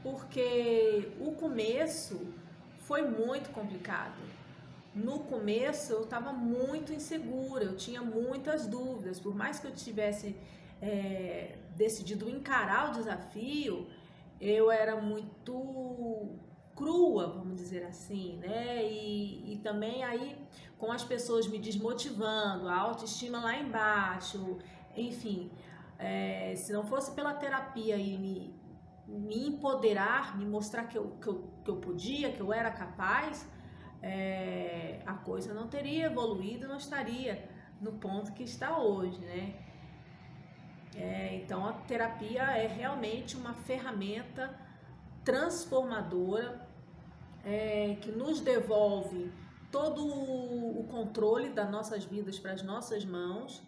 porque o começo foi muito complicado. No começo eu estava muito insegura, eu tinha muitas dúvidas, por mais que eu tivesse decidido encarar o desafio, eu era muito crua, vamos dizer assim, né? E também aí com as pessoas me desmotivando, a autoestima lá embaixo, enfim, se não fosse pela terapia e me empoderar, me mostrar que eu podia, que eu era capaz, a coisa não teria evoluído, não estaria no ponto que está hoje, né? Então a terapia é realmente uma ferramenta transformadora, que nos devolve todo o controle das nossas vidas para as nossas mãos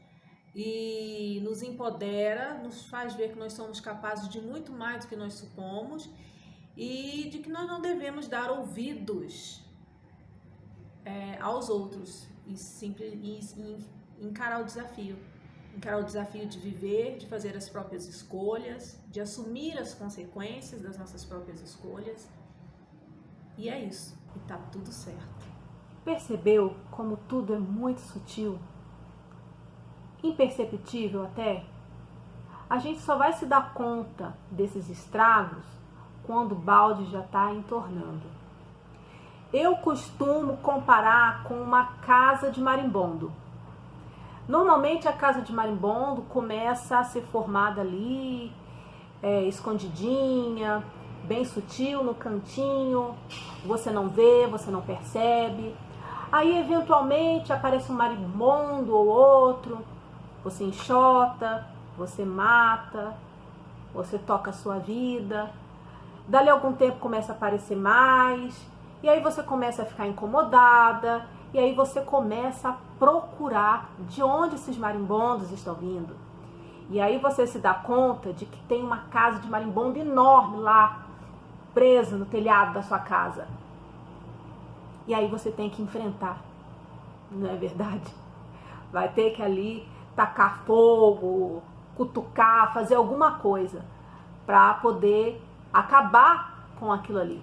e nos empodera, nos faz ver que nós somos capazes de muito mais do que nós supomos e de que nós não devemos dar ouvidos aos outros e encarar o desafio. Encarar o desafio de viver, de fazer as próprias escolhas, de assumir as consequências das nossas próprias escolhas. E é isso, e tá tudo certo. Percebeu como tudo é muito sutil? Imperceptível até? A gente só vai se dar conta desses estragos quando o balde já está entornando. Eu costumo comparar com uma casa de marimbondo. Normalmente a casa de marimbondo começa a ser formada ali, escondidinha, bem sutil no cantinho, você não vê, você não percebe. Aí eventualmente aparece um marimbondo ou outro, você enxota, você mata, você toca a sua vida. Dali a algum tempo começa a aparecer mais, e aí você começa a ficar incomodada, e aí você começa a procurar de onde esses marimbondos estão vindo. E aí você se dá conta de que tem uma casa de marimbondo enorme lá, presa no telhado da sua casa. E aí você tem que enfrentar, não é verdade? Vai ter que ali tacar fogo, cutucar, fazer alguma coisa para poder acabar com aquilo ali.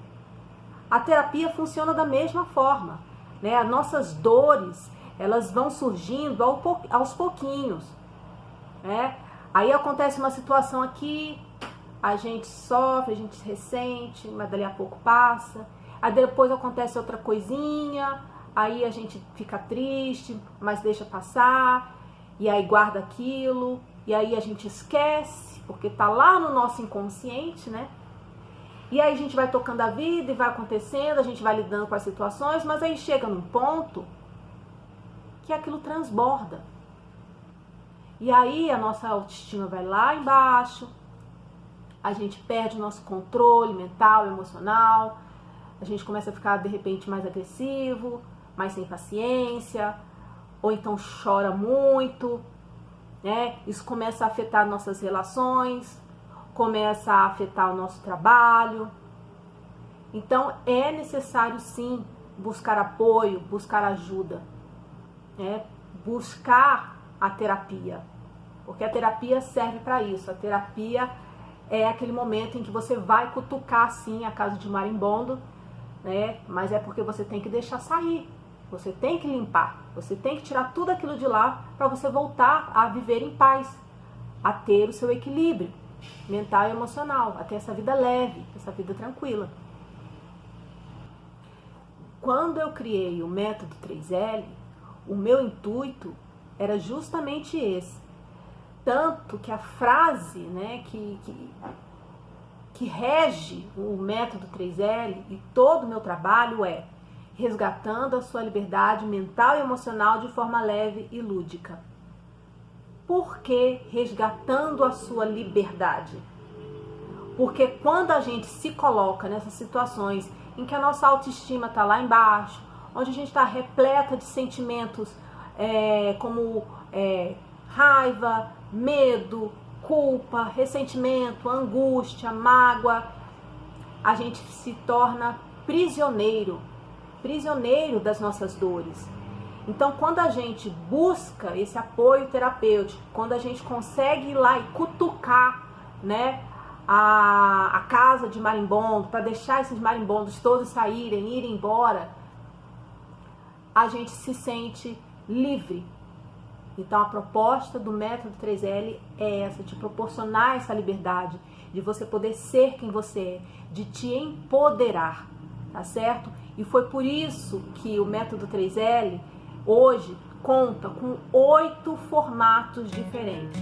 A terapia funciona da mesma forma, né? As nossas dores, elas vão surgindo aos pouquinhos, né? Aí acontece uma situação aqui, a gente sofre, a gente se ressente, mas dali a pouco passa. Aí depois acontece outra coisinha, aí a gente fica triste, mas deixa passar, e aí guarda aquilo, e aí a gente esquece, porque tá lá no nosso inconsciente, né? E aí a gente vai tocando a vida e vai acontecendo, a gente vai lidando com as situações, mas aí chega num ponto que aquilo transborda. E aí a nossa autoestima vai lá embaixo, a gente perde o nosso controle mental, emocional, a gente começa a ficar de repente mais agressivo, mais sem paciência, ou então chora muito, né? Isso começa a afetar nossas relações, começa a afetar o nosso trabalho. Então é necessário sim buscar apoio, buscar ajuda, né? Buscar a terapia, porque a terapia serve para isso. A terapia é aquele momento em que você vai cutucar sim a casa de marimbondo, né? Mas é porque você tem que deixar sair, você tem que limpar, você tem que tirar tudo aquilo de lá para você voltar a viver em paz, a ter o seu equilíbrio mental e emocional, a ter essa vida leve, essa vida tranquila. Quando eu criei o método 3L, o meu intuito era justamente esse. Tanto que a frase, né, que rege o método 3L e todo o meu trabalho é: resgatando a sua liberdade mental e emocional de forma leve e lúdica. Por que resgatando a sua liberdade? Porque quando a gente se coloca nessas situações em que a nossa autoestima está lá embaixo, onde a gente está repleta de sentimentos como raiva, medo, culpa, ressentimento, angústia, mágoa, a gente se torna prisioneiro das nossas dores. Então, quando a gente busca esse apoio terapêutico, quando a gente consegue ir lá e cutucar, né, a casa de marimbondo, para deixar esses marimbondos todos saírem, irem embora, a gente se sente livre. Então, a proposta do método 3L é essa, te proporcionar essa liberdade, de você poder ser quem você é, de te empoderar, tá certo? E foi por isso que o método 3L hoje conta com 8 formatos diferentes.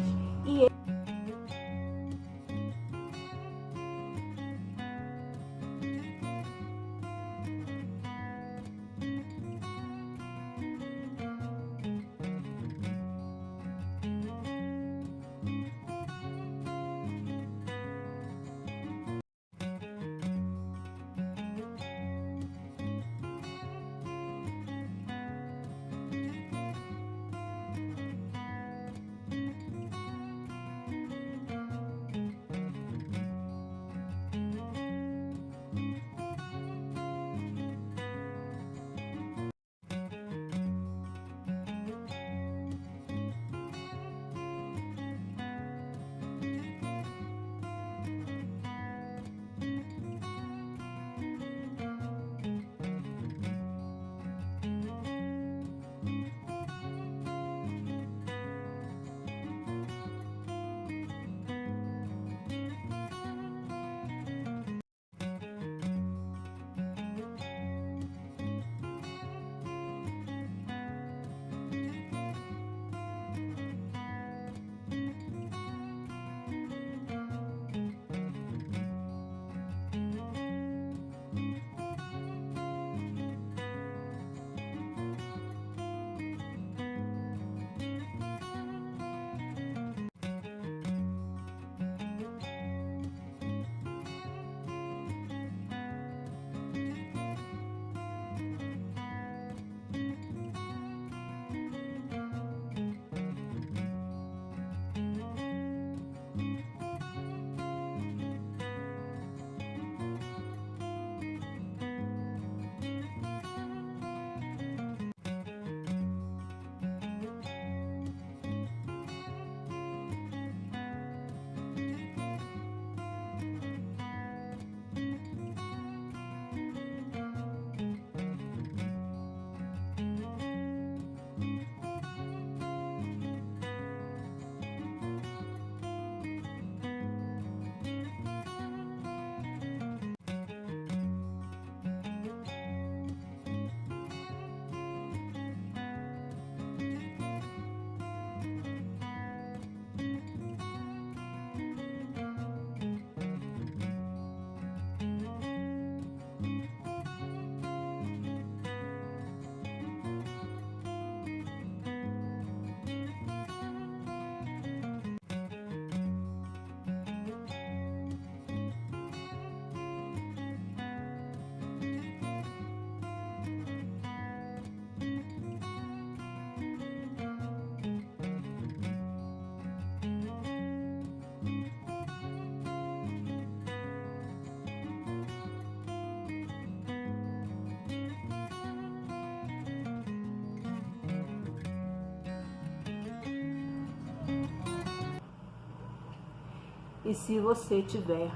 E se você tiver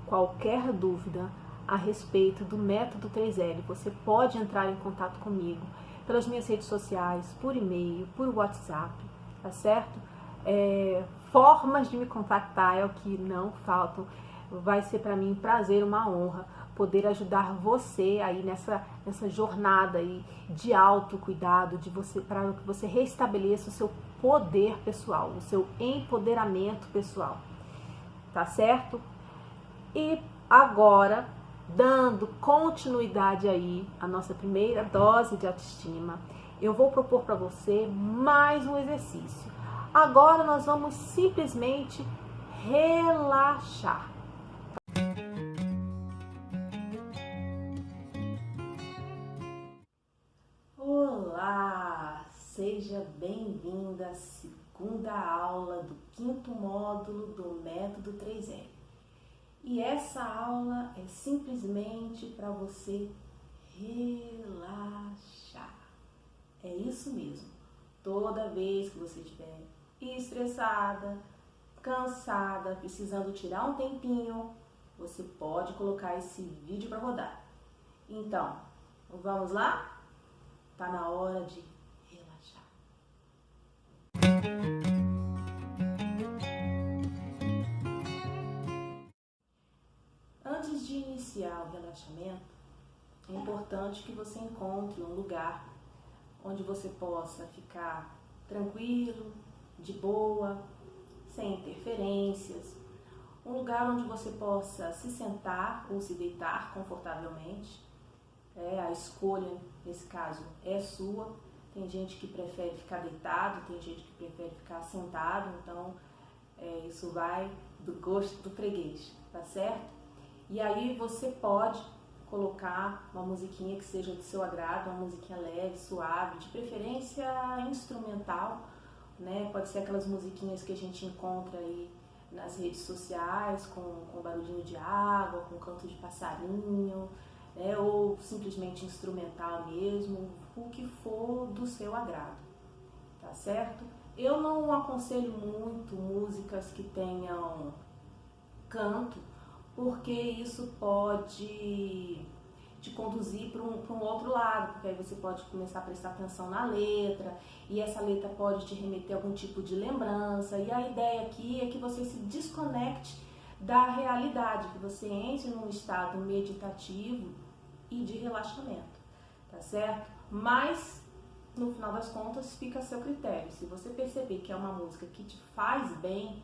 qualquer dúvida a respeito do método 3L, você pode entrar em contato comigo pelas minhas redes sociais, por e-mail, por WhatsApp, tá certo? Formas de me contactar é o que não faltam. Vai ser para mim um prazer, uma honra poder ajudar você aí nessa jornada aí de autocuidado, para que você restabeleça o seu poder pessoal, o seu empoderamento pessoal, tá certo? E agora dando continuidade aí à nossa primeira dose de autoestima, eu vou propor para você mais um exercício. Agora nós vamos simplesmente relaxar. Olá, seja bem-vinda à segunda aula do 5º módulo do método 3M. E essa aula é simplesmente para você relaxar. É isso mesmo. Toda vez que você estiver estressada, cansada, precisando tirar um tempinho, você pode colocar esse vídeo para rodar. Então, vamos lá? Tá na hora de relaxar. Antes de iniciar o relaxamento, é importante que você encontre um lugar onde você possa ficar tranquilo, de boa, sem interferências. Um lugar onde você possa se sentar ou se deitar confortavelmente. A escolha, nesse caso, é sua. Tem gente que prefere ficar deitado, tem gente que prefere ficar sentado, então isso vai do gosto do freguês, tá certo? E aí você pode colocar uma musiquinha que seja do seu agrado, uma musiquinha leve, suave, de preferência instrumental, né? Pode ser aquelas musiquinhas que a gente encontra aí nas redes sociais, com barulhinho de água, com canto de passarinho, ou simplesmente instrumental mesmo, o que for do seu agrado, tá certo? Eu não aconselho muito músicas que tenham canto, porque isso pode te conduzir para um outro lado, porque aí você pode começar a prestar atenção na letra, e essa letra pode te remeter a algum tipo de lembrança, e a ideia aqui é que você se desconecte da realidade, que você entre num estado meditativo e de relaxamento, tá certo? Mas, no final das contas, fica a seu critério. Se você perceber que é uma música que te faz bem,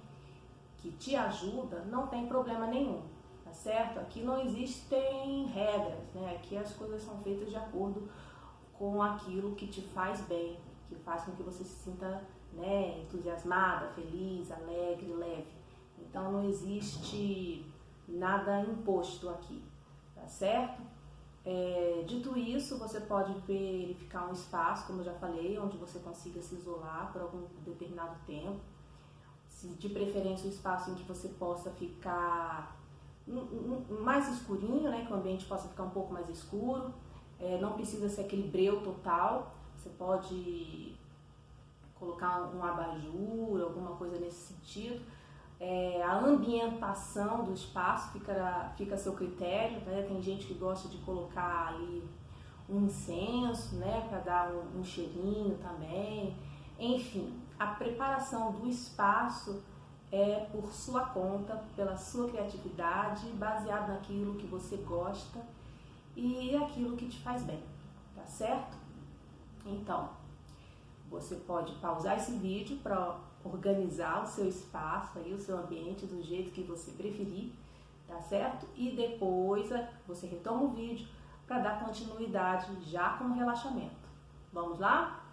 que te ajuda, não tem problema nenhum, tá certo? Aqui não existem regras, né? Aqui as coisas são feitas de acordo com aquilo que te faz bem, que faz com que você se sinta, né, entusiasmada, feliz, alegre, leve. Então não existe nada imposto aqui, tá certo? Dito isso, você pode verificar um espaço, como eu já falei, onde você consiga se isolar por algum determinado tempo. De preferência, um espaço em que você possa ficar mais escurinho, né, que o ambiente possa ficar um pouco mais escuro. Não precisa ser aquele breu total, você pode colocar um abajur, alguma coisa nesse sentido. A ambientação do espaço fica a seu critério, né? Tem gente que gosta de colocar ali um incenso, né, para dar um cheirinho também. Enfim, a preparação do espaço é por sua conta, pela sua criatividade, baseado naquilo que você gosta e aquilo que te faz bem, tá certo? Então, você pode pausar esse vídeo para organizar o seu espaço, aí, o seu ambiente do jeito que você preferir, tá certo? E depois você retoma o vídeo para dar continuidade já com o relaxamento. Vamos lá?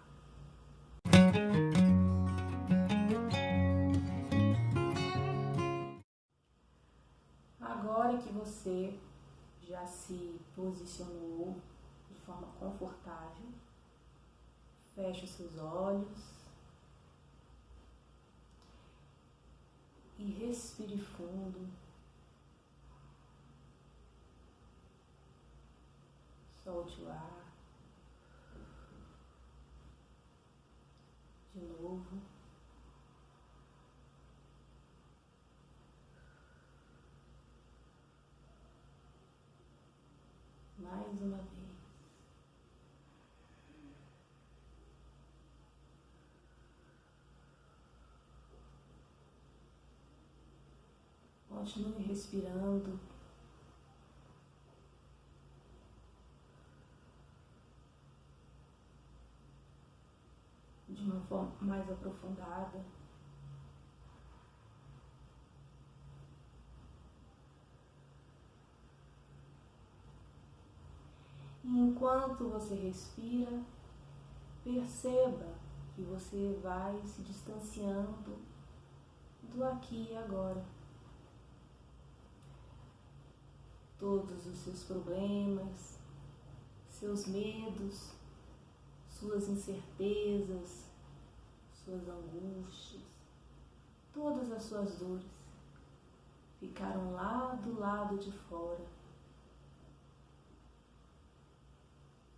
Agora que você já se posicionou de forma confortável, feche os seus olhos e respire fundo. Solte o ar. De novo. Mais uma vez. Continue respirando. De uma forma mais aprofundada. enquanto você respira, perceba que você vai se distanciando do aqui e agora. Todos os seus problemas, seus medos, suas incertezas, suas angústias, todas as suas dores ficaram lá do lado de fora.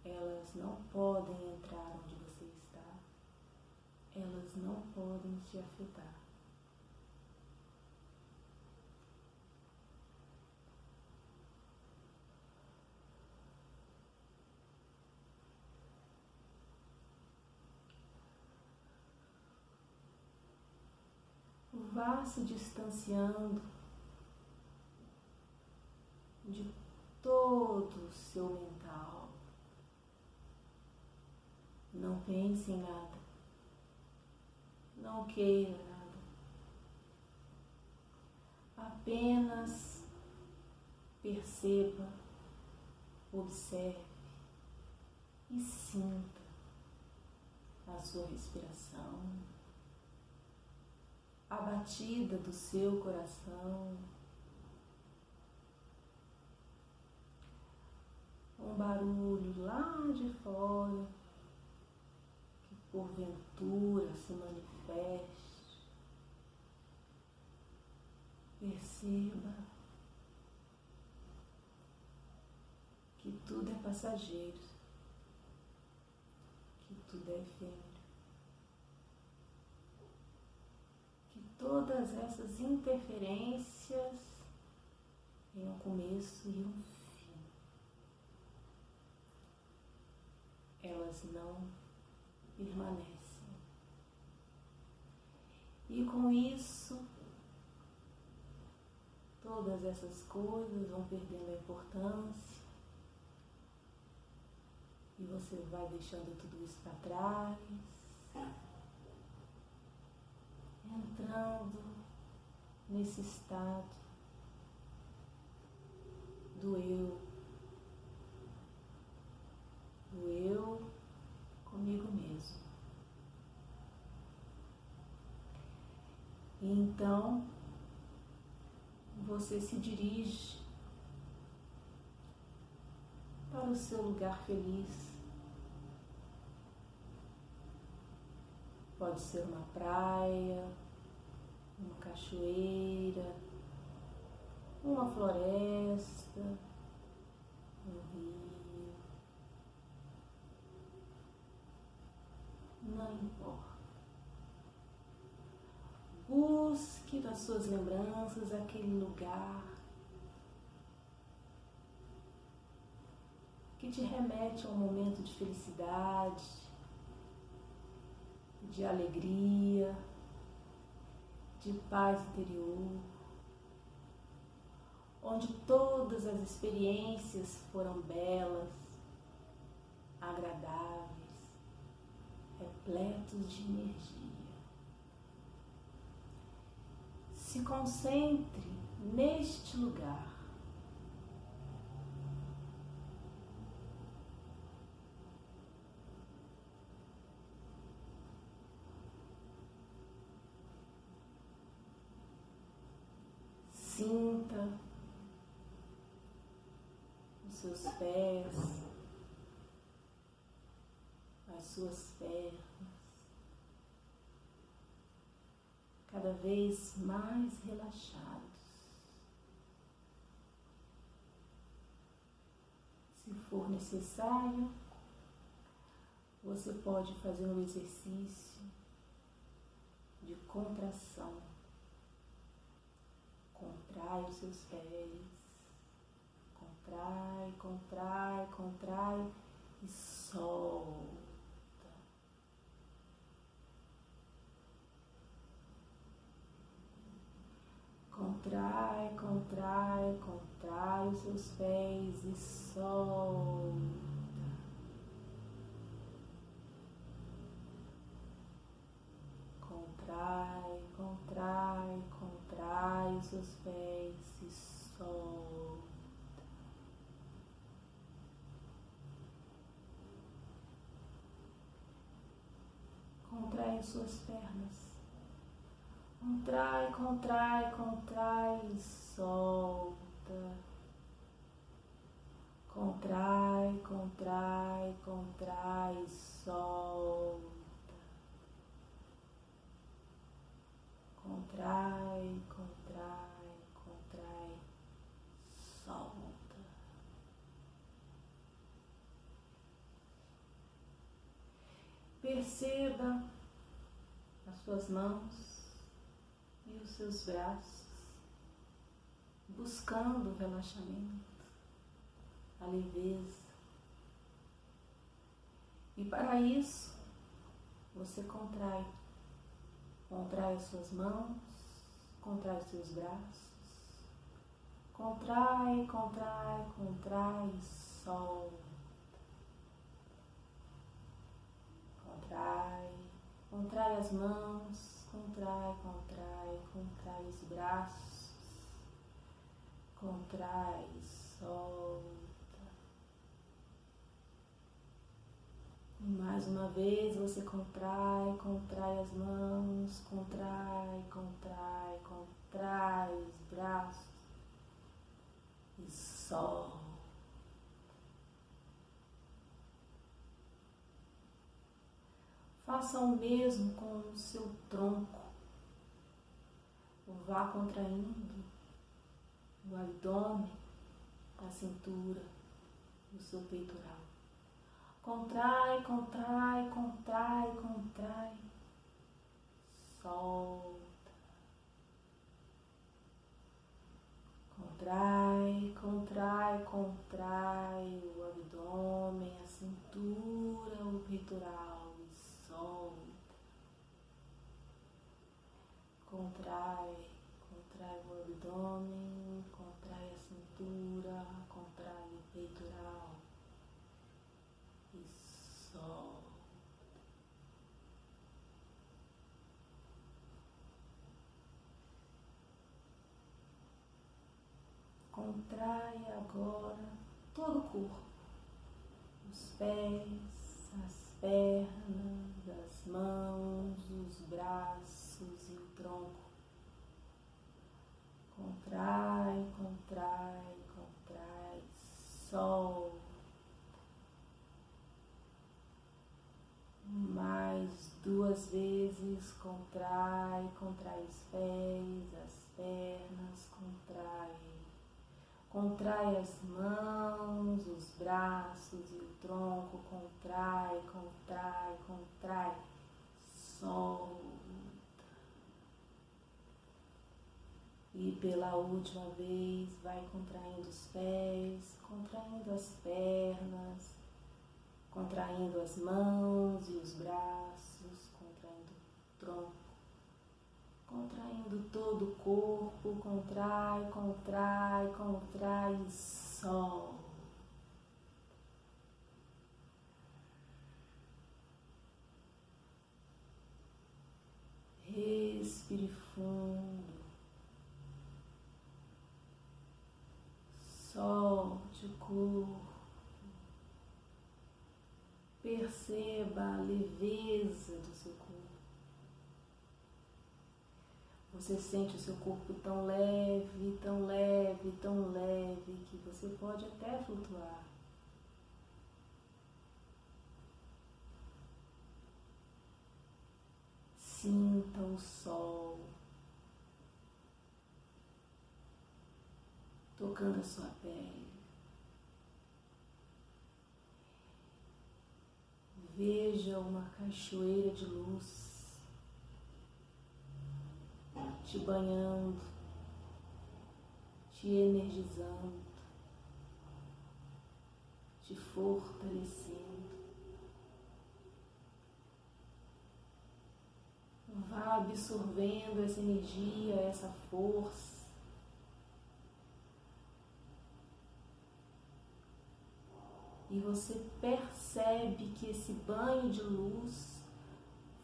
Elas não podem entrar onde você está. Elas não podem te afetar. Vá se distanciando de todo o seu mental. Não pense em nada. Não queira nada. Apenas perceba, observe e sinta a sua respiração, a batida do seu coração, um barulho lá de fora que porventura se manifeste. Perceba que tudo é passageiro, que tudo é efêmero. Todas essas interferências têm um começo e um fim. Elas não permanecem. E com isso, todas essas coisas vão perdendo a importância e você vai deixando tudo isso para trás, entrando nesse estado do eu comigo mesmo. E então você se dirige para o seu lugar feliz. Pode ser uma praia, uma cachoeira, uma floresta, um rio. Não importa. Busque nas suas lembranças aquele lugar que te remete a um momento de felicidade, de alegria, de paz interior, onde todas as experiências foram belas, agradáveis, repletos de energia. Se concentre neste lugar. Sinta os seus pés, as suas pernas, cada vez mais relaxados. Se for necessário, você pode fazer um exercício de contração. Contrai os seus pés, contrai, contrai, contrai e solta. Contrai, contrai, contrai os seus pés e solta. Contrai, contrai, contrai os seus pés e solta. as suas pernas. Contrai, contrai, contrai e solta. Contrai, contrai, contrai e solta. Contrai, contrai, contrai, solta. Perceba as suas mãos e os seus braços buscando o relaxamento, a leveza. E para isso, você contrai. Contrai as suas mãos, contrai os seus braços. Contrai, contrai, contrai e solta. Contrai, contrai as mãos, contrai, contrai, contrai os braços. Contrai e solta. E mais uma vez você contrai, contrai as mãos, contrai, contrai, contrai os braços e solta. Faça o mesmo com o seu tronco. Vá contraindo o abdômen, a cintura, o seu peitoral. Contrai, contrai, contrai, contrai. Solta. Contrai, contrai, contrai o abdômen, a cintura, o peitoral e solta. Contrai, contrai o abdômen, contrai a cintura, contrai o peitoral e solta. Contrai agora todo o corpo, os pés, as pernas, as mãos, os braços e o tronco. Contrai, contrai, contrai, solta. Mais 2 vezes, contrai, contrai os pés, as pernas, contrai. Contrai as mãos, os braços e o tronco, contrai, contrai, contrai, solta. E pela última vez, vai contraindo os pés, contraindo as pernas, contraindo as mãos e os braços, contraindo o tronco. Contraindo todo o corpo, contrai, contrai, contrai e solta. Respire fundo. Solte o corpo. Perceba a leveza do seu corpo. Você sente o seu corpo tão leve, tão leve, tão leve, que você pode até flutuar. Sinta o sol tocando a sua pele. Veja uma cachoeira de luz te banhando, te energizando, te fortalecendo. Vá absorvendo essa energia, essa força. E você percebe que esse banho de luz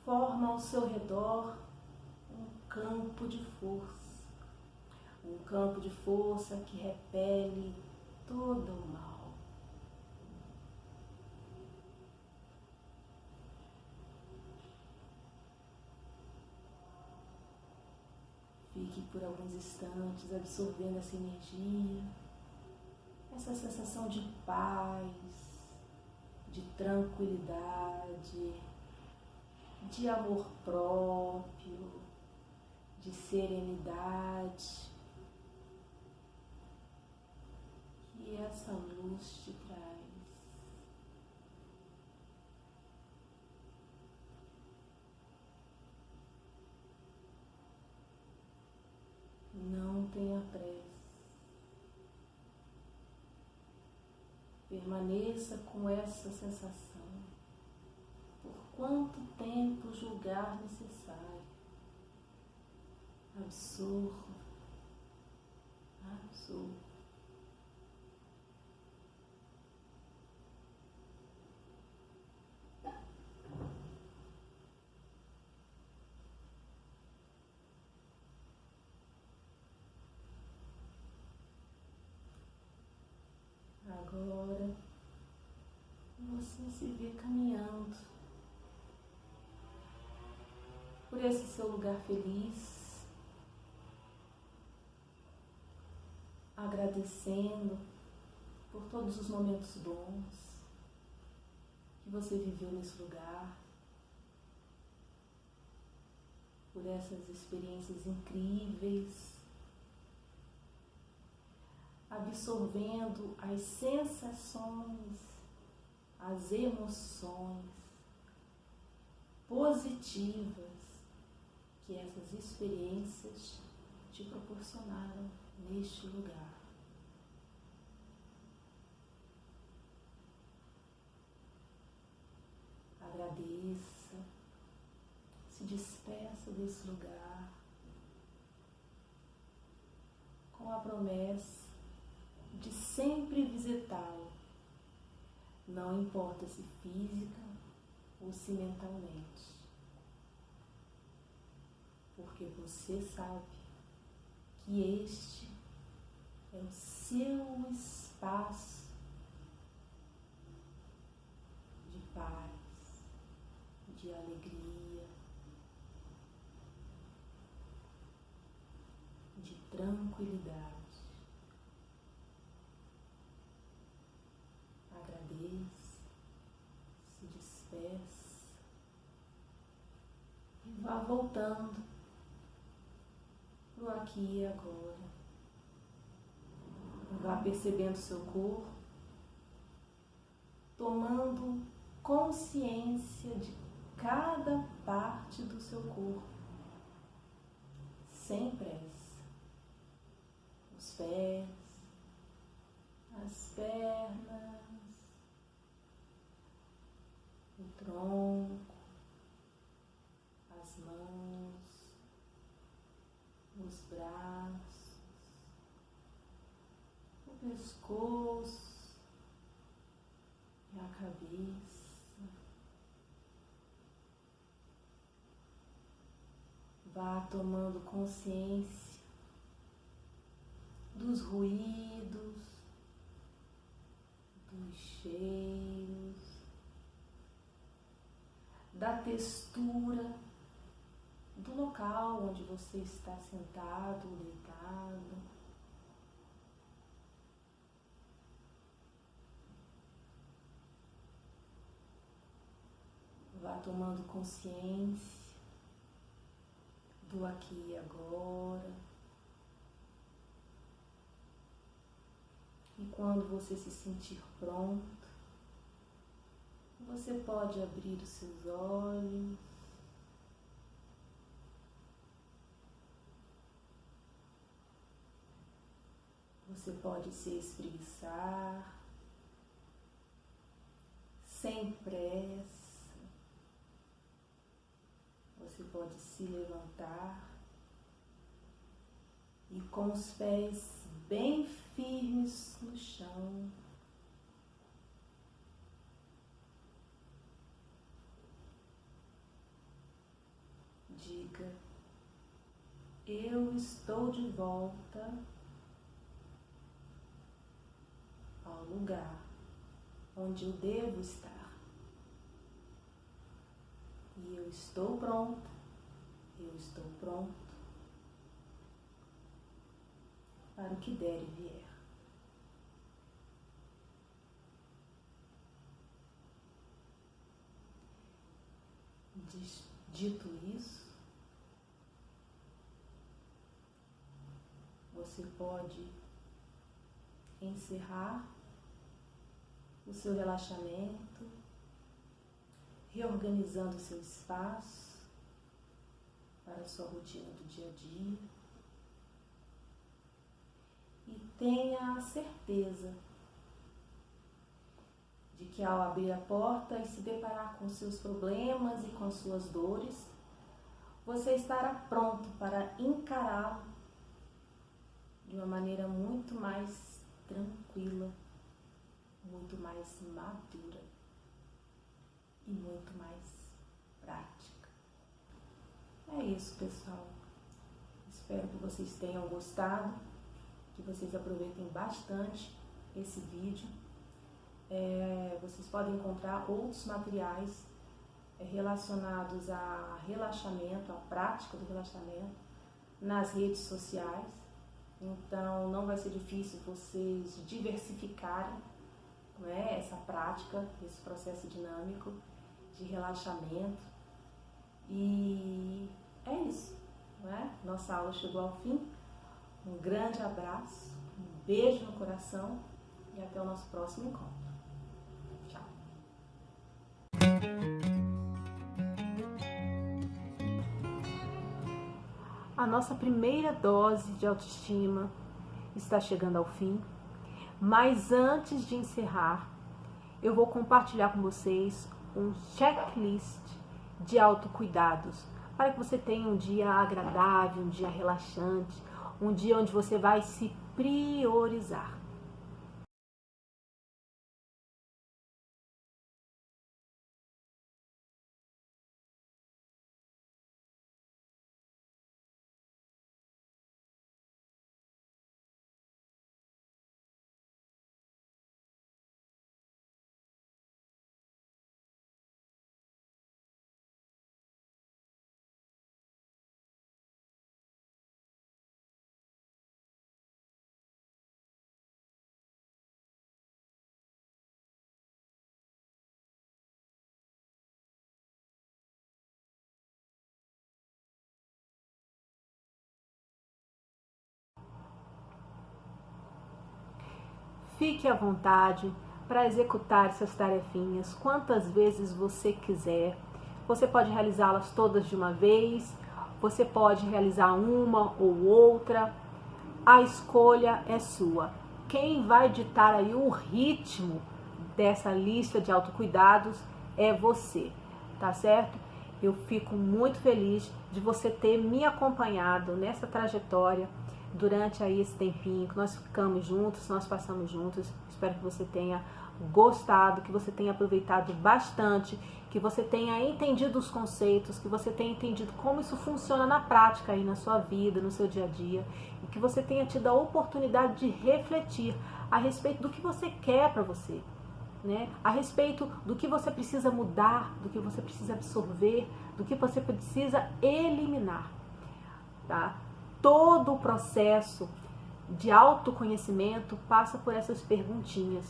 forma ao seu redor um campo de força. Um campo de força que repele todo o mal. aqui por alguns instantes, absorvendo essa energia, essa sensação de paz, de tranquilidade, de amor próprio, de serenidade que essa luz te traz. Não tenha pressa. Permaneça com essa sensação por quanto tempo julgar necessário. Absorva, absorva. Agora você se vê caminhando por esse seu lugar feliz, agradecendo por todos os momentos bons que você viveu nesse lugar, por essas experiências incríveis, absorvendo as sensações, as emoções positivas que essas experiências te proporcionaram neste lugar. Agradeça, se despeça desse lugar com a promessa de sempre visitá-lo, não importa se física ou se mentalmente, porque você sabe que este é o seu espaço de paz, de alegria, de tranquilidade. Agradeça, se despeça e vá voltando pro aqui e agora. Vá percebendo seu corpo, tomando consciência de cada parte do seu corpo, sem pressa. Os pés, as pernas, o tronco, as mãos, os braços, o pescoço e a cabeça. Vá tomando consciência dos ruídos, dos cheiros, da textura do local onde você está sentado ou deitado. Vá tomando consciência do aqui e agora. E quando você se sentir pronto, você pode abrir os seus olhos. Você pode se espreguiçar, sem pressa. Você pode se levantar e com os pés bem firmes no chão, diga: eu estou de volta ao lugar onde eu devo estar. E eu estou pronta, eu estou pronto para o que der e vier. Dito isso, você pode encerrar o seu relaxamento, reorganizando o seu espaço para a sua rotina do dia a dia. E tenha a certeza de que ao abrir a porta e se deparar com seus problemas e com suas dores, você estará pronto para encará-lo de uma maneira muito mais tranquila, muito mais madura e muito mais prática. É isso, pessoal. Espero que vocês tenham gostado, que vocês aproveitem bastante esse vídeo. Vocês podem encontrar outros materiais relacionados a relaxamento, a prática do relaxamento, nas redes sociais. Então, não vai ser difícil vocês diversificarem, né, essa prática, esse processo dinâmico de relaxamento. E é isso, né? Nossa aula chegou ao fim. Um grande abraço, um beijo no coração e até o nosso próximo encontro. Tchau! A nossa primeira dose de autoestima está chegando ao fim, mas antes de encerrar, eu vou compartilhar com vocês um checklist de autocuidados para que você tenha um dia agradável, um dia relaxante, um dia onde você vai se priorizar. Fique à vontade para executar essas tarefinhas quantas vezes você quiser. Você pode realizá-las todas de uma vez, você pode realizar uma ou outra. A escolha é sua. Quem vai ditar aí o ritmo dessa lista de autocuidados é você, tá certo? Eu fico muito feliz de você ter me acompanhado nessa trajetória durante aí esse tempinho que nós ficamos juntos, nós passamos juntos. Espero que você tenha gostado, que você tenha aproveitado bastante, que você tenha entendido os conceitos, que você tenha entendido como isso funciona na prática aí na sua vida, no seu dia a dia, e que você tenha tido a oportunidade de refletir a respeito do que você quer para você, né? A respeito do que você precisa mudar, do que você precisa absorver, do que você precisa eliminar, tá? Todo o processo de autoconhecimento passa por essas perguntinhas,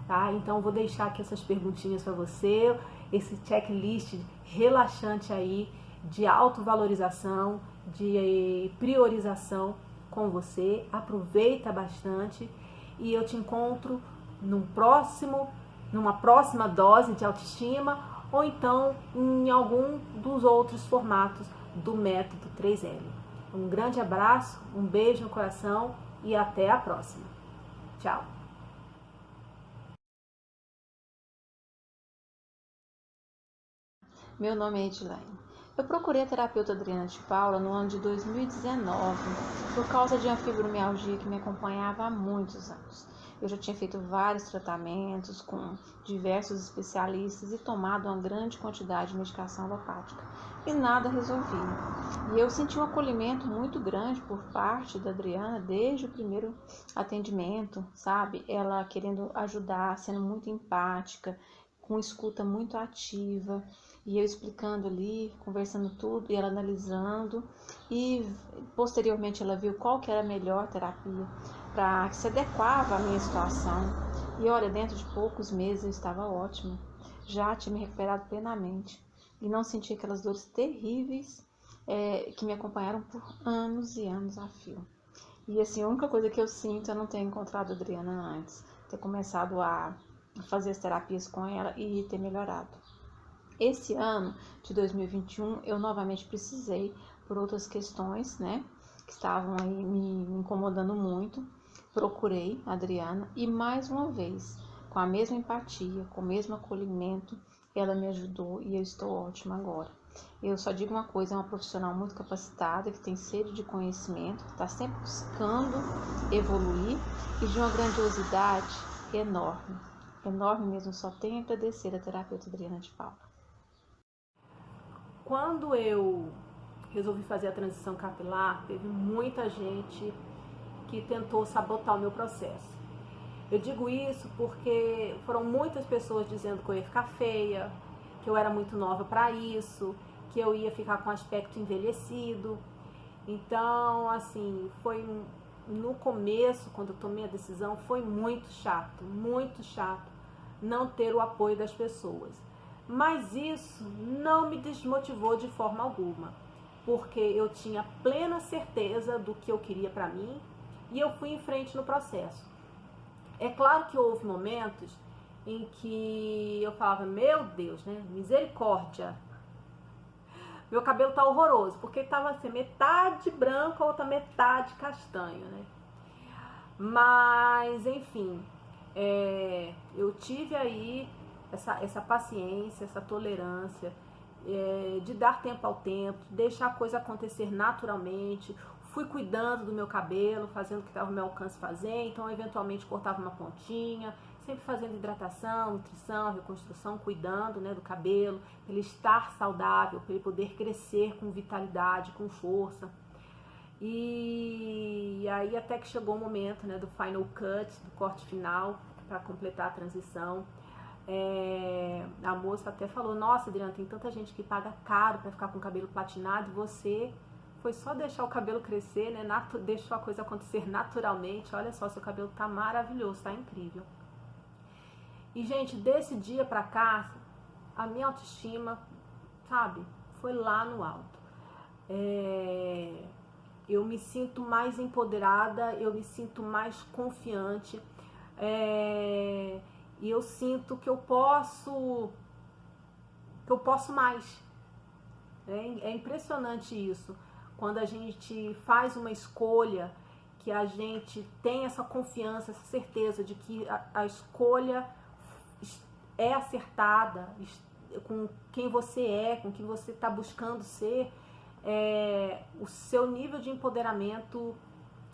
tá? Então, eu vou deixar aqui essas perguntinhas para você, esse checklist relaxante aí de autovalorização, de priorização com você. Aproveita bastante e eu te encontro numa próxima dose de autoestima ou então em algum dos outros formatos do método 3L. Um grande abraço, um beijo no coração e até a próxima. Tchau! Meu nome é Edilane. Eu procurei a terapeuta Adriana de Paula no ano de 2019 por causa de uma fibromialgia que me acompanhava há muitos anos. Eu já tinha feito vários tratamentos com diversos especialistas e tomado uma grande quantidade de medicação alopática e nada resolvia. E eu senti um acolhimento muito grande por parte da Adriana desde o primeiro atendimento, sabe? Ela querendo ajudar, sendo muito empática, com escuta muito ativa, e eu explicando ali, conversando tudo, e ela analisando, e posteriormente ela viu qual que era a melhor terapia, para que se adequava à minha situação. E olha, dentro de poucos meses eu estava ótima, já tinha me recuperado plenamente, e não senti aquelas dores terríveis que me acompanharam por anos e anos a fio. E assim, a única coisa que eu sinto é não ter encontrado a Adriana antes, ter começado a fazer as terapias com ela e ter melhorado. Esse ano de 2021 eu novamente precisei, por outras questões, né, que estavam aí me incomodando muito, procurei a Adriana e mais uma vez, com a mesma empatia, com o mesmo acolhimento, ela me ajudou e eu estou ótima agora. Eu só digo uma coisa, é uma profissional muito capacitada, que tem sede de conhecimento, que está sempre buscando evoluir e de uma grandiosidade enorme, enorme mesmo. Só tenho a agradecer a terapeuta Adriana de Paula. Quando eu resolvi fazer a transição capilar, teve muita gente que tentou sabotar o meu processo. Eu digo isso porque foram muitas pessoas dizendo que eu ia ficar feia, que eu era muito nova para isso, que eu ia ficar com aspecto envelhecido. Então, assim, foi no começo, quando eu tomei a decisão, foi muito chato não ter o apoio das pessoas. Mas isso não me desmotivou de forma alguma, porque eu tinha plena certeza do que eu queria para mim e eu fui em frente no processo. É claro que houve momentos em que eu falava, meu Deus, né, misericórdia, meu cabelo tá horroroso, porque tava assim, metade branco, a outra metade castanho, né? Mas, enfim, eu tive aí essa paciência, essa tolerância, de dar tempo ao tempo, deixar a coisa acontecer naturalmente. Fui cuidando do meu cabelo, fazendo o que estava ao meu alcance fazer, então eventualmente cortava uma pontinha, sempre fazendo hidratação, nutrição, reconstrução, cuidando, né, do cabelo, para ele estar saudável, para ele poder crescer com vitalidade, com força. E aí até que chegou o momento, né, do final cut, do corte final, para completar a transição. A moça até falou, nossa, Adriana, tem tanta gente que paga caro para ficar com o cabelo platinado, e você foi só deixar o cabelo crescer, né, deixou a coisa acontecer naturalmente. Olha só, seu cabelo tá maravilhoso, tá incrível. E, gente, desse dia pra cá, a minha autoestima, sabe, foi lá no alto. Eu me sinto mais empoderada, eu me sinto mais confiante, e eu sinto que eu posso mais. É impressionante isso, quando a gente faz uma escolha, que a gente tem essa confiança, essa certeza de que a escolha é acertada, com quem você é, com quem você está buscando ser, o seu nível de empoderamento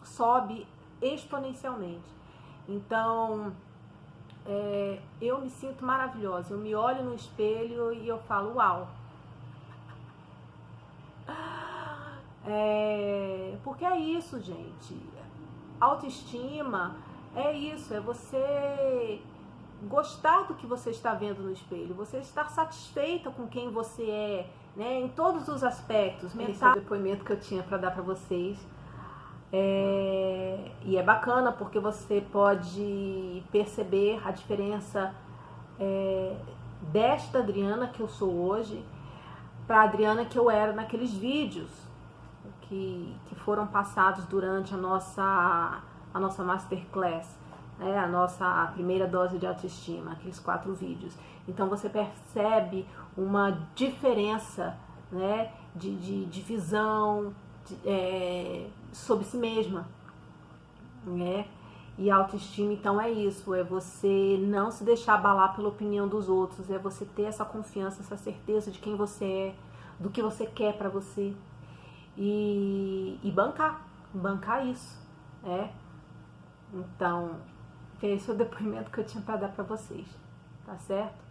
sobe exponencialmente. Então, eu me sinto maravilhosa, eu me olho no espelho e eu falo, uau! Porque é isso, gente. Autoestima é isso, é você gostar do que você está vendo no espelho, você estar satisfeita com quem você é, né, em todos os aspectos. Esse é o depoimento que eu tinha para dar para vocês. E é bacana porque você pode perceber a diferença desta Adriana que eu sou hoje para a Adriana que eu era naqueles vídeos que foram passados durante a nossa masterclass, né, a primeira dose de autoestima, aqueles 4 vídeos. Então você percebe uma diferença, né, de visão sobre si mesma, né? E a autoestima, então, é isso, é você não se deixar abalar pela opinião dos outros, é você ter essa confiança, essa certeza de quem você é, do que você quer pra você, e bancar isso, né? Então, esse é o depoimento que eu tinha pra dar pra vocês, tá certo?